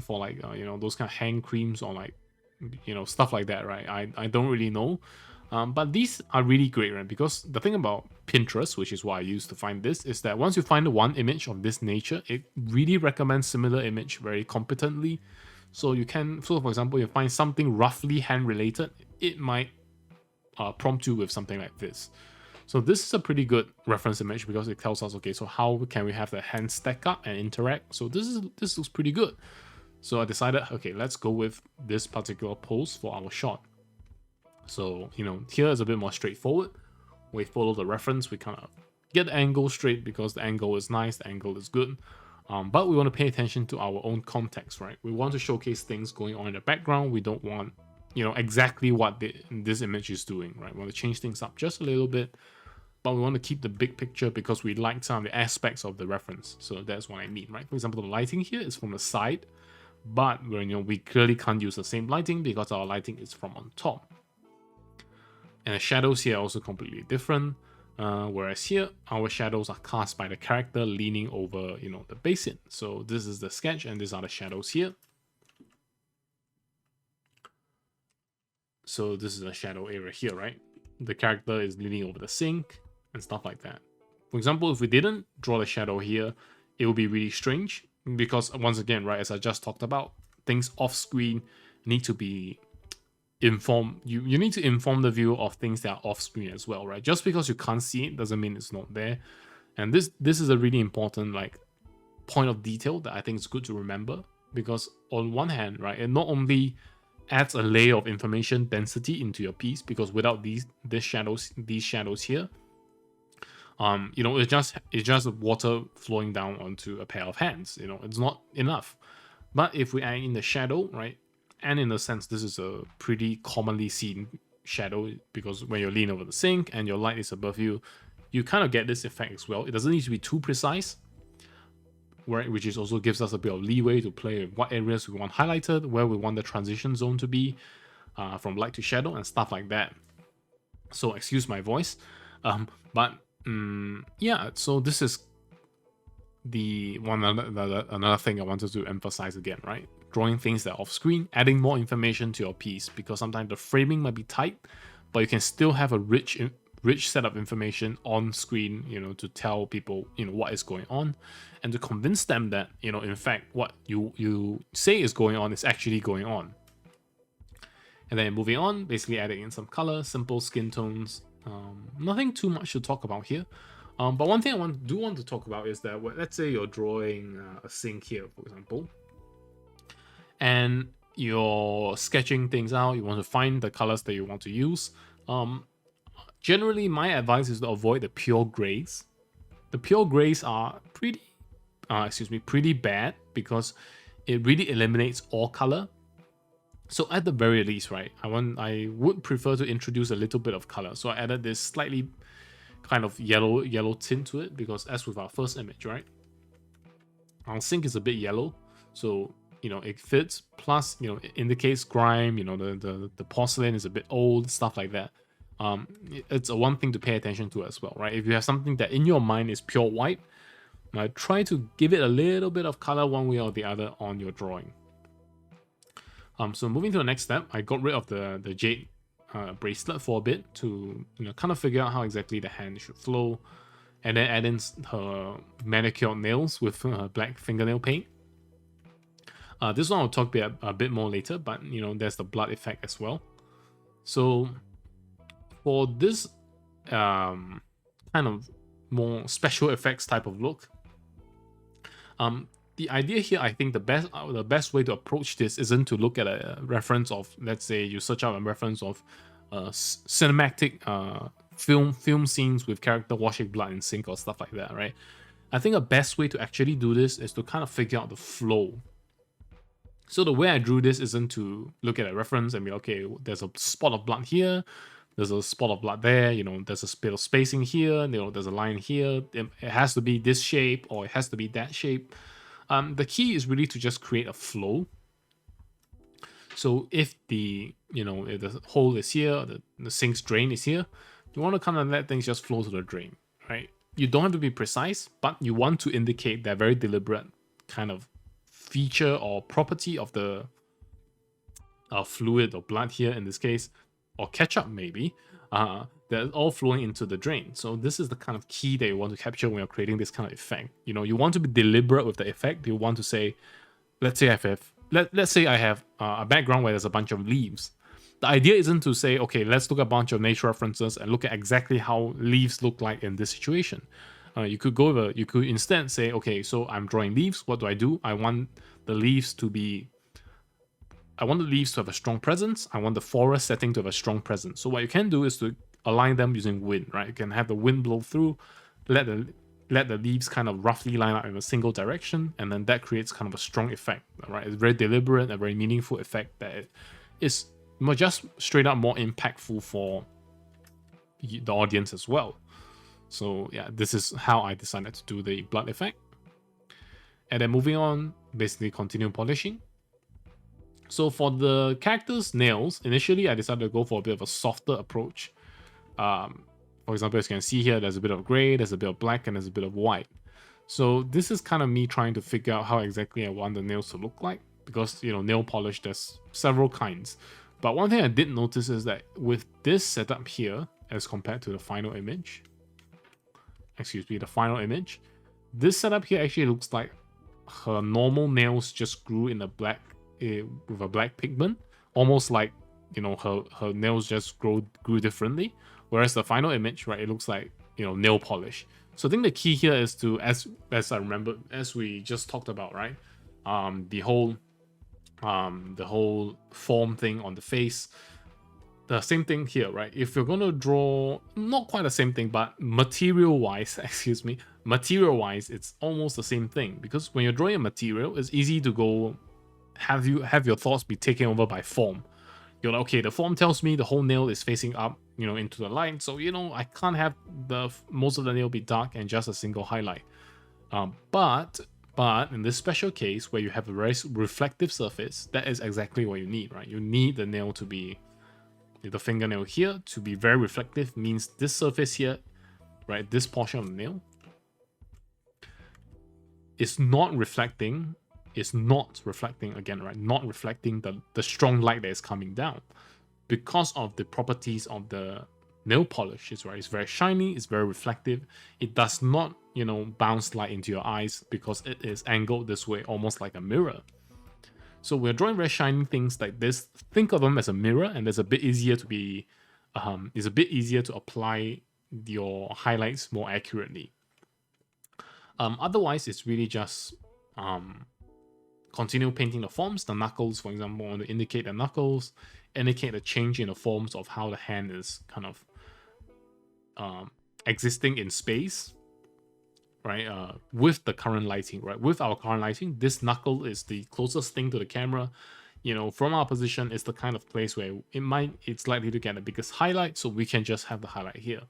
for like, you know, those kind of hand creams or like, you know, stuff like that, right? I don't really know. But these are really great, right? Because the thing about Pinterest, which is what I use to find this, is that once you find one image of this nature, it really recommends similar image very competently. So you can, so for example, you find something roughly hand related, it might prompt you with something like this. So this is a pretty good reference image because it tells us, okay, so how can we have the hands stack up and interact? So this looks pretty good. So I decided, okay, let's go with this particular pose for our shot. So, you know, here is a bit more straightforward. We follow the reference, we kind of get the angle straight because the angle is nice, the angle is good. But we want to pay attention to our own context, right? We want to showcase things going on in the background. We don't want, you know, exactly what this image is doing, right? We want to change things up just a little bit, but we want to keep the big picture because we like some of the aspects of the reference. So that's what I mean, right? For example, the lighting here is from the side, but we clearly can't use the same lighting because our lighting is from on top. And the shadows here are also completely different. Whereas here, our shadows are cast by the character leaning over, you know, the basin. So this is the sketch and these are the shadows here. So this is the shadow area here, right? The character is leaning over the sink and stuff like that. For example, if we didn't draw the shadow here, it would be really strange because once again, right, as I just talked about, things off screen need to be informed. You need to inform the viewer of things that are off screen as well, right? Just because you can't see it doesn't mean it's not there. And this is a really important like point of detail that I think is good to remember, because on one hand, right, it not only adds a layer of information density into your piece, because without these shadows here, you know, it's just water flowing down onto a pair of hands. You know, it's not enough. But if we add in the shadow, right, and in a sense, this is a pretty commonly seen shadow because when you lean over the sink and your light is above you, you kind of get this effect as well. It doesn't need to be too precise, right? Which is also gives us a bit of leeway to play with what areas we want highlighted, where we want the transition zone to be, from light to shadow and stuff like that. So excuse my voice, yeah. So this is the another thing I wanted to emphasize again, right? Drawing things that are off screen, adding more information to your piece, because sometimes the framing might be tight, but you can still have a rich set of information on screen, you know, to tell people, you know, what is going on and to convince them that, you know, in fact, what you say is going on is actually going on. And then moving on, basically adding in some color, simple skin tones, nothing too much to talk about here. But one thing I do want to talk about is that, let's say you're drawing a sink here, for example, and you're sketching things out, you want to find the colors that you want to use. Generally, my advice is to avoid the pure grays. The pure grays are pretty bad because it really eliminates all color. So at the very least, right, I would prefer to introduce a little bit of color. So I added this slightly kind of yellow tint to it, because as with our first image, right, our sink is a bit yellow, so you know it fits. Plus, you know, it indicates grime. You know, the porcelain is a bit old, stuff like that. It's a one thing to pay attention to as well, right? If you have something that in your mind is pure white, try to give it a little bit of color one way or the other on your drawing. So moving to the next step, I got rid of the jade bracelet for a bit to, you know, kind of figure out how exactly the hand should flow, and then add in her manicured nails with black fingernail paint. This one I'll talk a bit more later, but you know, there's the blood effect as well. So for this kind of more special effects type of look, the idea here, I think the best way to approach this isn't to look at a reference of, let's say you search out a reference of cinematic film scenes with character washing blood in sink or stuff like that, right? I think the best way to actually do this is to kind of figure out the flow. So the way I drew this isn't to look at a reference and be, okay, there's a spot of blood here, there's a spot of blood there, you know, there's a bit of spacing here, you know, there's a line here, it has to be this shape or it has to be that shape. The key is really to just create a flow. So if the hole is here, the sink's drain is here, you want to kind of let things just flow to the drain, right? You don't have to be precise, but you want to indicate that very deliberate kind of feature or property of the fluid or blood here in this case, or ketchup maybe, they're all flowing into the drain. So this is the kind of key that you want to capture when you're creating this kind of effect. You know, you want to be deliberate with the effect. You want to say, let's say I have a background where there's a bunch of leaves. The idea isn't to say, okay, let's look at a bunch of nature references and look at exactly how leaves look like in this situation. You could instead say, okay, so I'm drawing leaves. What do? I want the leaves to be I want the leaves to have a strong presence. I want the forest setting to have a strong presence. So what you can do is to align them using wind, right? You can have the wind blow through, let the leaves kind of roughly line up in a single direction, and then that creates kind of a strong effect, right? It's very deliberate, a very meaningful effect that is just straight up more impactful for the audience as well. So yeah, this is how I decided to do the blood effect. And then moving on, basically continue polishing. So for the character's nails, initially I decided to go for a bit of a softer approach. For example, as you can see here, there's a bit of gray, there's a bit of black, and there's a bit of white. So this is kind of me trying to figure out how exactly I want the nails to look like, because, you know, nail polish, there's several kinds. But one thing I did notice is that with this setup here, as compared to the final image, this setup here actually looks like her normal nails just grew in a black, with a black pigment, almost like, you know, her nails just grew differently. Whereas the final image, right, it looks like, you know, nail polish. So I think the key here is to, as I remember, as we just talked about, right, the whole form thing on the face. The same thing here, right? If you're going to draw, not quite the same thing, but material-wise, material-wise, it's almost the same thing. Because when you're drawing a material, it's easy to go have your thoughts be taken over by form. You're like, okay, the form tells me the whole nail is facing up, you know, into the light. So, you know, I can't have most of the nail be dark and just a single highlight. But in this special case where you have a very reflective surface, that is exactly what you need, right? You need the nail to be, the fingernail here to be very reflective, means this surface here, right, this portion of the nail is not reflecting again, right, not reflecting the strong light that is coming down because of the properties of the nail polish. Right, it's very shiny, it's very reflective, it does not, you know, bounce light into your eyes because it is angled this way, almost like a mirror. So we're drawing very shiny things like this. Think of them as a mirror, and it's a bit easier to be, it's a bit easier to apply your highlights more accurately. Otherwise, it's really just continue painting the forms. The knuckles, for example, want to indicate the knuckles, indicate the change in the forms of how the hand is kind of existing in space. Right, with the current lighting, right? With our current lighting, this knuckle is the closest thing to the camera. You know, from our position, it's the kind of place where it's likely to get the biggest highlight, so we can just have the highlight here.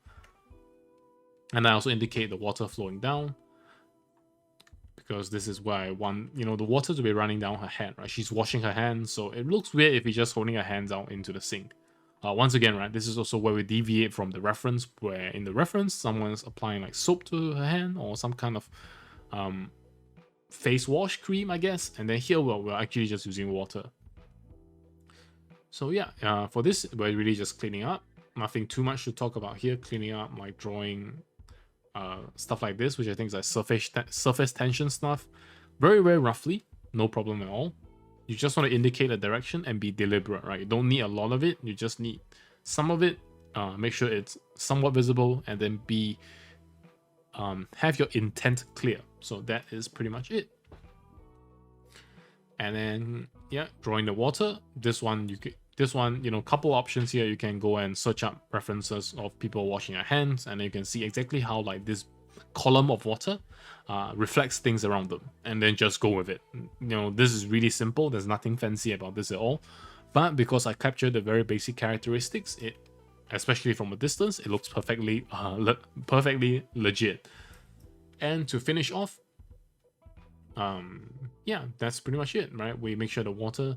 And I also indicate the water flowing down, because this is where I want, you know, the water to be running down her hand, right? She's washing her hands, so it looks weird if you're just holding her hands out into the sink. Once again, right, this is also where we deviate from the reference, where in the reference, someone's applying like soap to her hand or some kind of face wash cream, I guess. And then here, well, we're actually just using water. So yeah, for this, we're really just cleaning up. Nothing too much to talk about here. Cleaning up, like drawing stuff like this, which I think is like surface tension stuff. Very, very roughly, no problem at all. You just want to indicate a direction and be deliberate, right? You don't need a lot of it. You just need some of it. Make sure it's somewhat visible, and then have your intent clear. So that is pretty much it. And then yeah, drawing the water. This one, you know, couple options here. You can go and search up references of people washing their hands, and then you can see exactly how like this column of water reflects things around them, and then just go with it. You know, this is really simple. There's nothing fancy about this at all, but because I captured the very basic characteristics, it, especially from a distance, it looks perfectly legit. And to finish off, yeah, that's pretty much it, right? We make sure the water,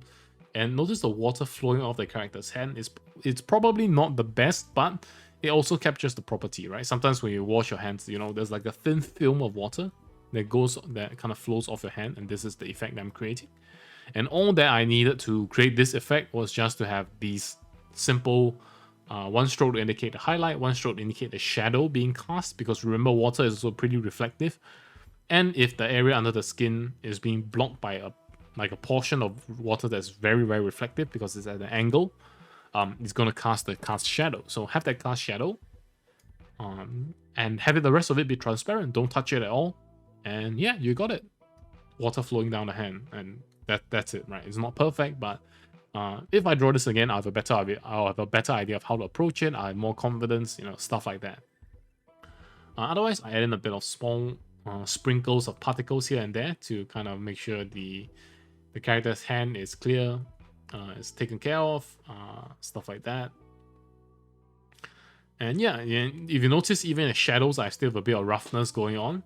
and notice the water flowing off the character's hand it's probably not the best, but it also captures the property, right? Sometimes when you wash your hands, you know, there's like a thin film of water that kind of flows off your hand, and this is the effect that I'm creating. And all that I needed to create this effect was just to have these simple one stroke to indicate the highlight, one stroke to indicate the shadow being cast, because remember, water is also pretty reflective. And if the area under the skin is being blocked by a portion of water that's very, very reflective because it's at an angle, it's going to cast shadow. So have that cast shadow, and have the rest of it be transparent. Don't touch it at all. And yeah, you got it. Water flowing down the hand, and that's it, right? It's not perfect, but If I draw this again, I'll have a better idea of how to approach it. I have more confidence, stuff like that. Otherwise, I add in a bit of small sprinkles of particles here and there to kind of make sure the character's hand is clear, is taken care of, stuff like that. And yeah, if you notice, even the shadows, I still have a bit of roughness going on.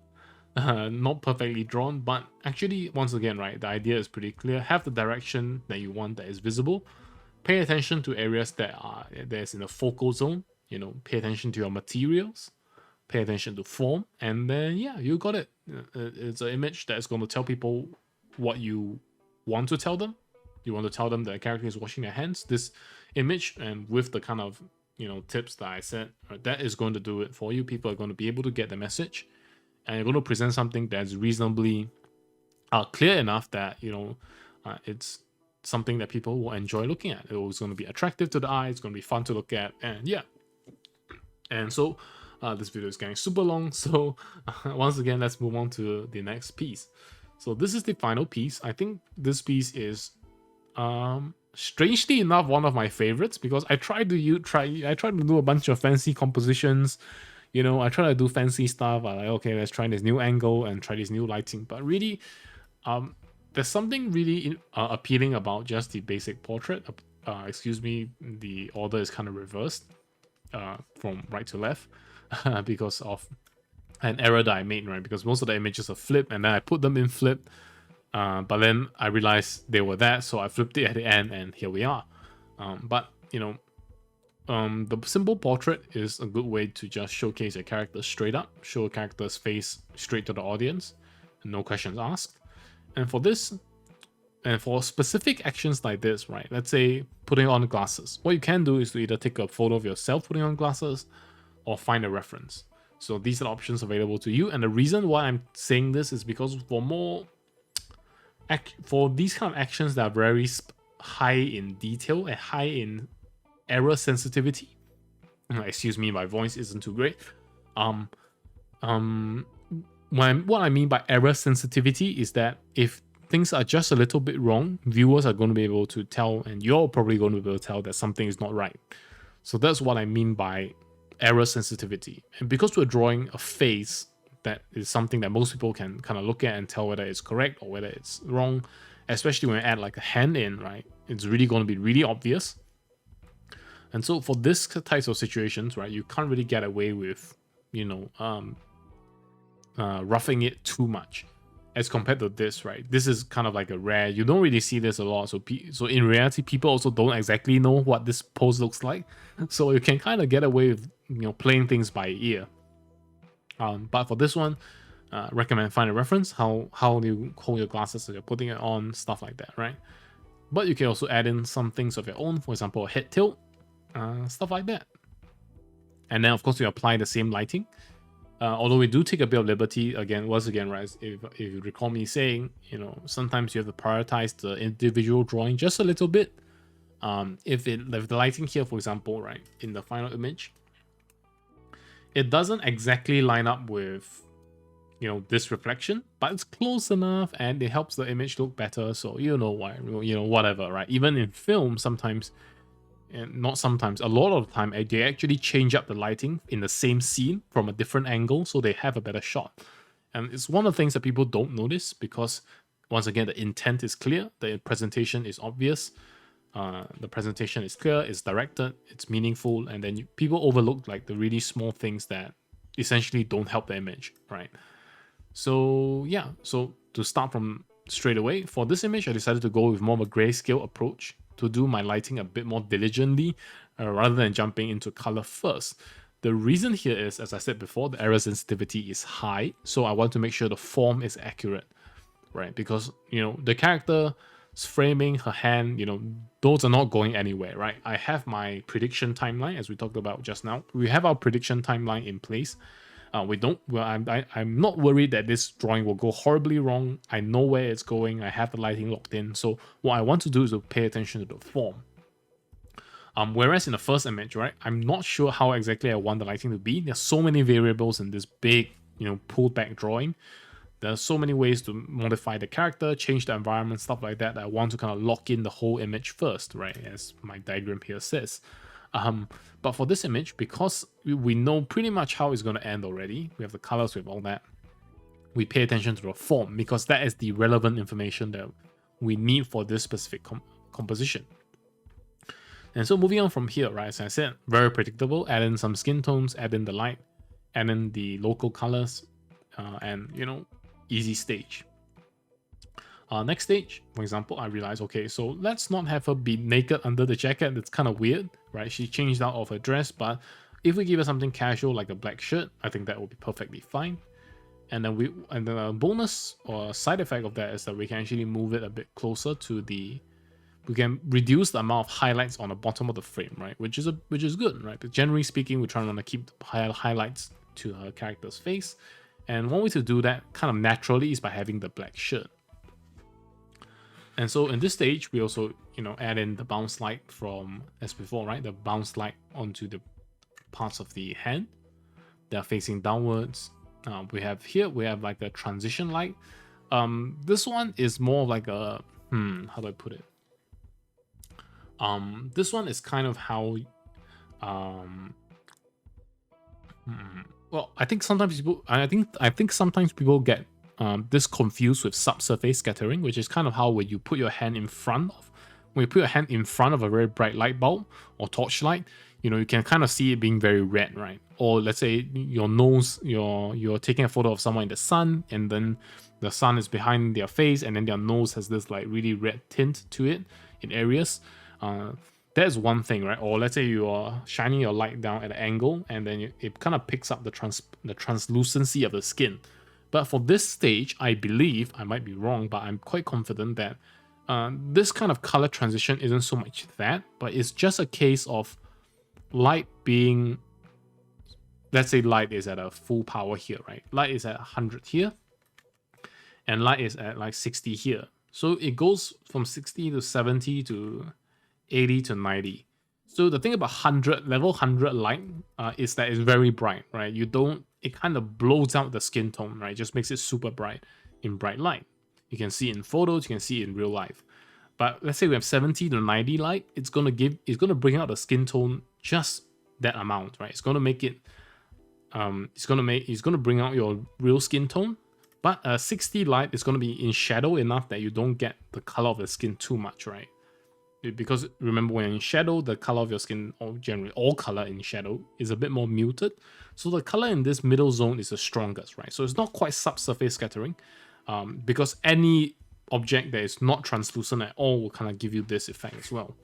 Not perfectly drawn, but actually, once again, right, the idea is pretty clear. Have the direction that you want that is visible. Pay attention to areas that's in the focal zone. Pay attention to your materials. Pay attention to form, and then yeah, you got it. It's an image that's going to tell people what you want to tell them. You want to tell them that the character is washing their hands. This image, and with the kind of tips that I said, that is going to do it for you. People are going to be able to get the message, and you're going to present something that's reasonably clear enough that it's something that people will enjoy looking at. It's going to be attractive to the eye. It's going to be fun to look at, and yeah. And so this video is getting super long, so once again, let's move on to the next piece. So this is the final piece. I think this piece is strangely enough one of my favorites, because I tried to do a bunch of fancy compositions. I try to do fancy stuff. I like, okay, let's try this new angle and try this new lighting, but really there's something really appealing about just the basic portrait. Excuse me, the order is kind of reversed from right to left. Because of an error that I made, right? Because most of the images are flipped, and then I put them in flip, but then I realized they were that, so I flipped it at the end, and here we are. But the simple portrait is a good way to just showcase a character straight up, show a character's face straight to the audience, no questions asked. And for this, and for specific actions like this, right? Let's say putting on glasses. What you can do is to either take a photo of yourself putting on glasses, or find a reference. So these are the options available to you. And the reason why I'm saying this is because for these kind of actions that are very high in detail and high in error sensitivity, excuse me, my voice isn't too great. What I mean by error sensitivity is that if things are just a little bit wrong, viewers are going to be able to tell, and you're probably going to be able to tell that something is not right. So that's what I mean by error sensitivity. And because we're drawing a face, that is something that most people can kind of look at and tell whether it's correct or whether it's wrong, especially when you add like a hand in, right? It's really going to be really obvious. And so for this types of situations, right, you can't really get away with roughing it too much as compared to this, right? This is kind of like a rare, you don't really see this a lot. So in reality, people also don't exactly know what this pose looks like. So you can kind of get away with, playing things by ear. But for this one, recommend find a reference, how do you hold your glasses so you're putting it on, stuff like that, right? But you can also add in some things of your own, for example, a head tilt, stuff like that. And then of course you apply the same lighting. Although we do take a bit of liberty, once again, right, if you recall me saying, sometimes you have to prioritize the individual drawing just a little bit. If the lighting here, for example, right, in the final image, it doesn't exactly line up with, this reflection, but it's close enough and it helps the image look better. So, why, whatever, right? Even in film, sometimes, and not sometimes, a lot of the time, they actually change up the lighting in the same scene from a different angle so they have a better shot. And it's one of the things that people don't notice because, once again, the intent is clear, the presentation is obvious, the presentation is clear, it's directed, it's meaningful, and then people overlook like the really small things that essentially don't help the image, right? So yeah, so to start from straight away, for this image, I decided to go with more of a grayscale approach to do my lighting a bit more diligently rather than jumping into color first. The reason here is, as I said before, the error sensitivity is high, so I want to make sure the form is accurate, right? Because, the character's framing, her hand, those are not going anywhere, right? I have my prediction timeline, as we talked about just now. We have our prediction timeline in place. I'm not worried that this drawing will go horribly wrong. I know where it's going. I have the lighting locked in. So what I want to do is to pay attention to the form. Whereas in the first image, right, I'm not sure how exactly I want the lighting to be. There's so many variables in this big, pulled back drawing There are so many ways to modify the character, change the environment, stuff like that. I want to kind of lock in the whole image first, right? As my diagram here says. But for this image, because we know pretty much how it's going to end already, we have the colors, we have all that, we pay attention to the form because that is the relevant information that we need for this specific composition. And so moving on from here, right, as I said, very predictable, add in some skin tones, add in the light, add in the local colors, and, you know, easy stage. Next stage, for example, I realized, okay, so let's not have her be naked under the jacket. That's kind of weird, right? She changed out of her dress, but if we give her something casual like a black shirt, I think that will be perfectly fine. And then a bonus or side effect of that is that we can actually move it a bit closer to we can reduce the amount of highlights on the bottom of the frame, right? Which is good, right? But generally speaking, we're trying to keep the highlights to her character's face. And one way to do that kind of naturally is by having the black shirt. And so in this stage, we also, you know, add in the bounce light from, as before, right? The bounce light onto the parts of the hand that are facing downwards. We have like the transition light. This one is more like a, how do I put it? This one is kind of how, well, I think sometimes people get this confused with subsurface scattering, which is kind of how when you put your hand in front of a very bright light bulb or torchlight, you know, you can kind of see it being very red, right? Or let's say your nose, you're taking a photo of someone in the sun, and then the sun is behind their face, and then their nose has this like really red tint to it in areas. That's one thing, right? Or let's say you are shining your light down at an angle, and then it kind of picks up the translucency of the skin. But for this stage, I believe, I might be wrong, but I'm quite confident that this kind of color transition isn't so much that, but it's just a case of light being, let's say light is at a full power here, right? Light is at 100 here, and light is at like 60 here. So it goes from 60 to 70 to 80 to 90. So the thing about level 100 light is that it's very bright, right? It kind of blows out the skin tone, right? It just makes it super bright in bright light. You can see it in photos, you can see it in real life. But let's say we have 70 to 90 light, it's gonna bring out the skin tone just that amount, right? It's gonna make it, it's gonna bring out your real skin tone. But 60 light is gonna be in shadow enough that you don't get the color of the skin too much, right? Because remember, when in shadow, the color of your skin, or generally all color in shadow, is a bit more muted. So the color in this middle zone is the strongest, right? So it's not quite subsurface scattering, because any object that is not translucent at all will kind of give you this effect as well.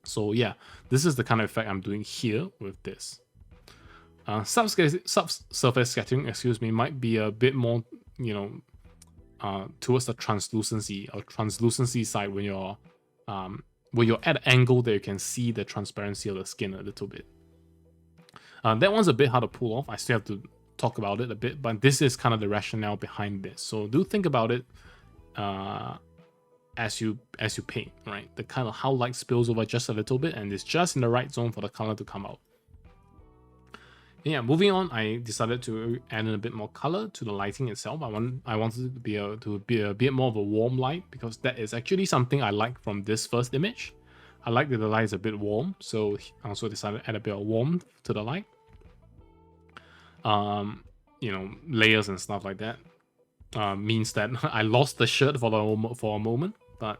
So yeah, this is the kind of effect I'm doing here with this. Subsurface scattering, excuse me, might be a bit more, you know, towards the translucency side when you're at an angle that you can see the transparency of the skin a little bit. That one's a bit hard to pull off. I still have to talk about it a bit, but this is kind of the rationale behind this. So do think about it as you paint, right? The kind of how light spills over just a little bit, and it's just in the right zone for the color to come out. Yeah, moving on, I decided to add in a bit more color to the lighting itself. I wanted it to be a bit more of a warm light, because that is actually something I like from this first image. I like that the light is a bit warm, so I also decided to add a bit of warmth to the light. You know, layers and stuff like that. Means that I lost the shirt for a moment, but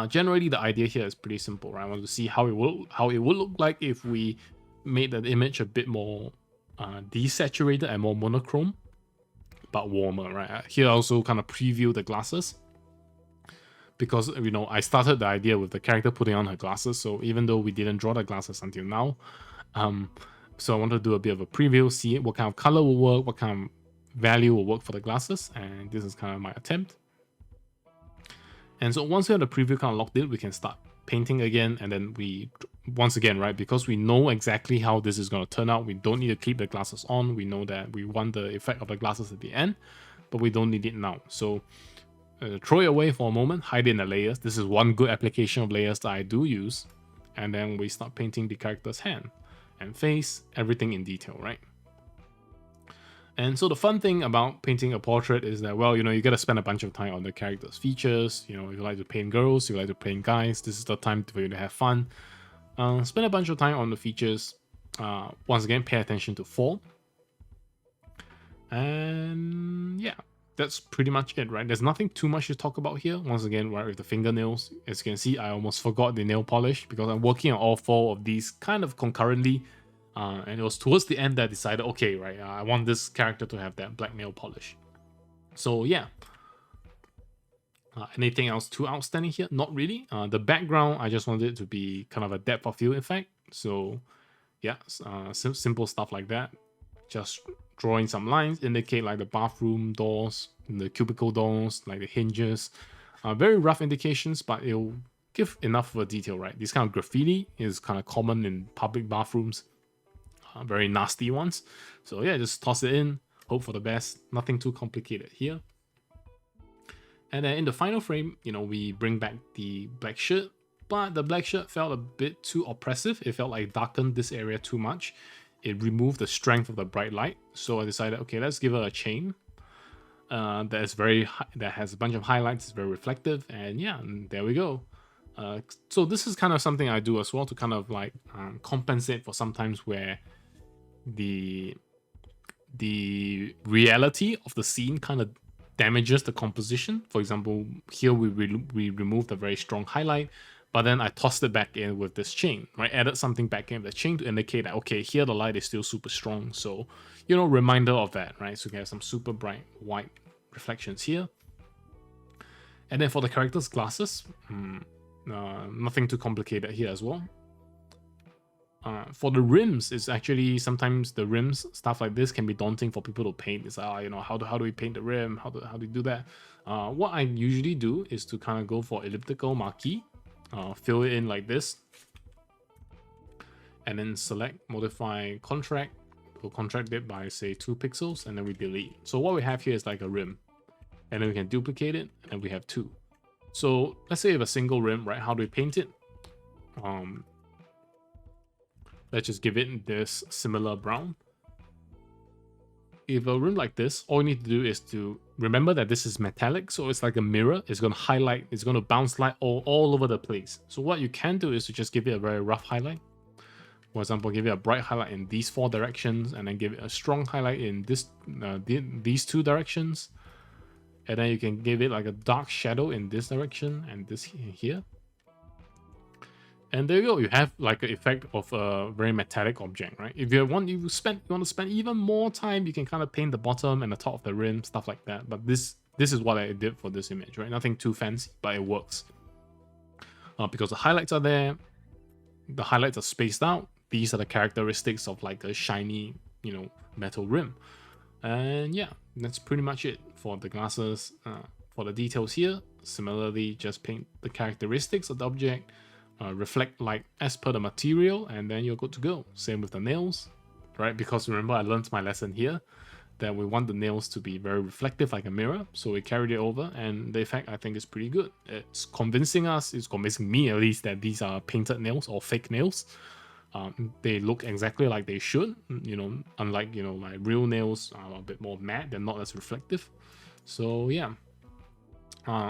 generally the idea here is pretty simple, right? I want to see how it would look like if we made the image a bit more desaturated and more monochrome, but warmer, right? Here I also kind of preview the glasses, because, you know, I started the idea with the character putting on her glasses, so even though we didn't draw the glasses until now, so I want to do a bit of a preview, see what kind of color will work, what kind of value will work for the glasses, and this is kind of my attempt. And so once we have the preview kind of locked in, we can start painting again, and then once again, right, because we know exactly how this is going to turn out, we don't need to keep the glasses on. We know that we want the effect of the glasses at the end, but we don't need it now. So throw it away for a moment, hide it in the layers. This is one good application of layers that I do use. And then we start painting the character's hand and face, everything in detail, right? And so the fun thing about painting a portrait is that, well, you got to spend a bunch of time on the character's features. If you like to paint girls, you like to paint guys, this is the time for you to have fun. Spend a bunch of time on the features. Once again, pay attention to form. And yeah, that's pretty much it, right? There's nothing too much to talk about here. Once again, right, with the fingernails, as you can see, I almost forgot the nail polish because I'm working on all 4 of these kind of concurrently. And it was towards the end that I decided, okay, right, I want this character to have that black nail polish. So yeah. Anything else too outstanding here? Not really. The background, I just wanted it to be kind of a depth of field effect. So yeah, simple stuff like that. Just drawing some lines, indicate like the bathroom doors, the cubicle doors, like the hinges. Very rough indications, but it'll give enough of a detail, right? This kind of graffiti is kind of common in public bathrooms. Very nasty ones. So yeah, just toss it in, hope for the best. Nothing too complicated here. And then in the final frame, we bring back the black shirt, but the black shirt felt a bit too oppressive. It felt like it darkened this area too much. It removed the strength of the bright light. So I decided, okay, let's give her a chain that has a bunch of highlights, it's very reflective, and yeah, and there we go. So this is kind of something I do as well to kind of like compensate for sometimes where the reality of the scene kind of damages the composition. For example, here we removed a very strong highlight, but then I tossed it back in with this chain, right? Added something back in the chain to indicate that, okay, here the light is still super strong. So, reminder of that, right? So you can have some super bright white reflections here. And then for the character's glasses, nothing too complicated here as well. For the rims, it's actually sometimes the rims, stuff like this can be daunting for people to paint. It's like, how do we paint the rim? How do we do that? What I usually do is to kind of go for elliptical marquee, fill it in like this, and then select modify contract. We'll contract it by say 2 pixels, and then we delete. So what we have here is like a rim, and then we can duplicate it, and we have 2. So let's say we have a single rim, right? How do we paint it? Let's just give it this similar brown. If a rim like this, all you need to do is to remember that this is metallic, so it's like a mirror. It's going to highlight, it's going to bounce light all over the place. So what you can do is to just give it a very rough highlight. For example, give it a bright highlight in these 4 directions, and then give it a strong highlight in these 2 directions. And then you can give it like a dark shadow in this direction and this here. And there you go. You have like an effect of a very metallic object, right? If you want to spend even more time, you can kind of paint the bottom and the top of the rim, stuff like that. But this is what I did for this image, right? Nothing too fancy, but it works. Because the highlights are there, the highlights are spaced out. These are the characteristics of like a shiny, metal rim. And yeah, that's pretty much it for the glasses. For the details here, similarly, just paint the characteristics of the object. Reflect light as per the material, and then you're good to go. Same with the nails, right? Because remember, I learned my lesson here that we want the nails to be very reflective like a mirror, so we carried it over, and the effect I think is pretty good. It's convincing me at least, that these are painted nails or fake nails. They look exactly like they should, unlike like real nails are a bit more matte, they're not as reflective. So yeah.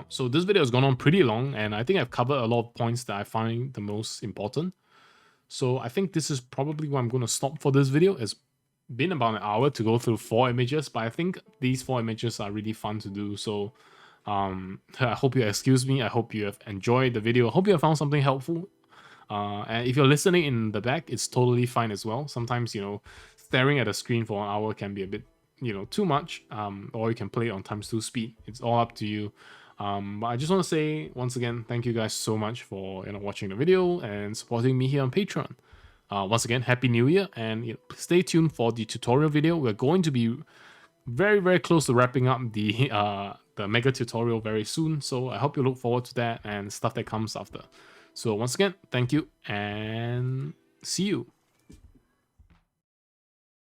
So this video has gone on pretty long, and I think I've covered a lot of points that I find the most important. So I think this is probably where I'm going to stop for this video. It's been about an hour to go through 4 images, but I think these 4 images are really fun to do. So I hope you excuse me. I hope you have enjoyed the video. I hope you have found something helpful. And if you're listening in the back, it's totally fine as well. Sometimes, staring at a screen for an hour can be a bit, too much. Or you can play it on ×2 speed. It's all up to you. But I just want to say once again, thank you guys so much for watching the video and supporting me here on Patreon. Once again, Happy New Year, and stay tuned for the tutorial video. We're going to be very, very close to wrapping up the mega tutorial very soon. So I hope you look forward to that and stuff that comes after. So once again, thank you and see you.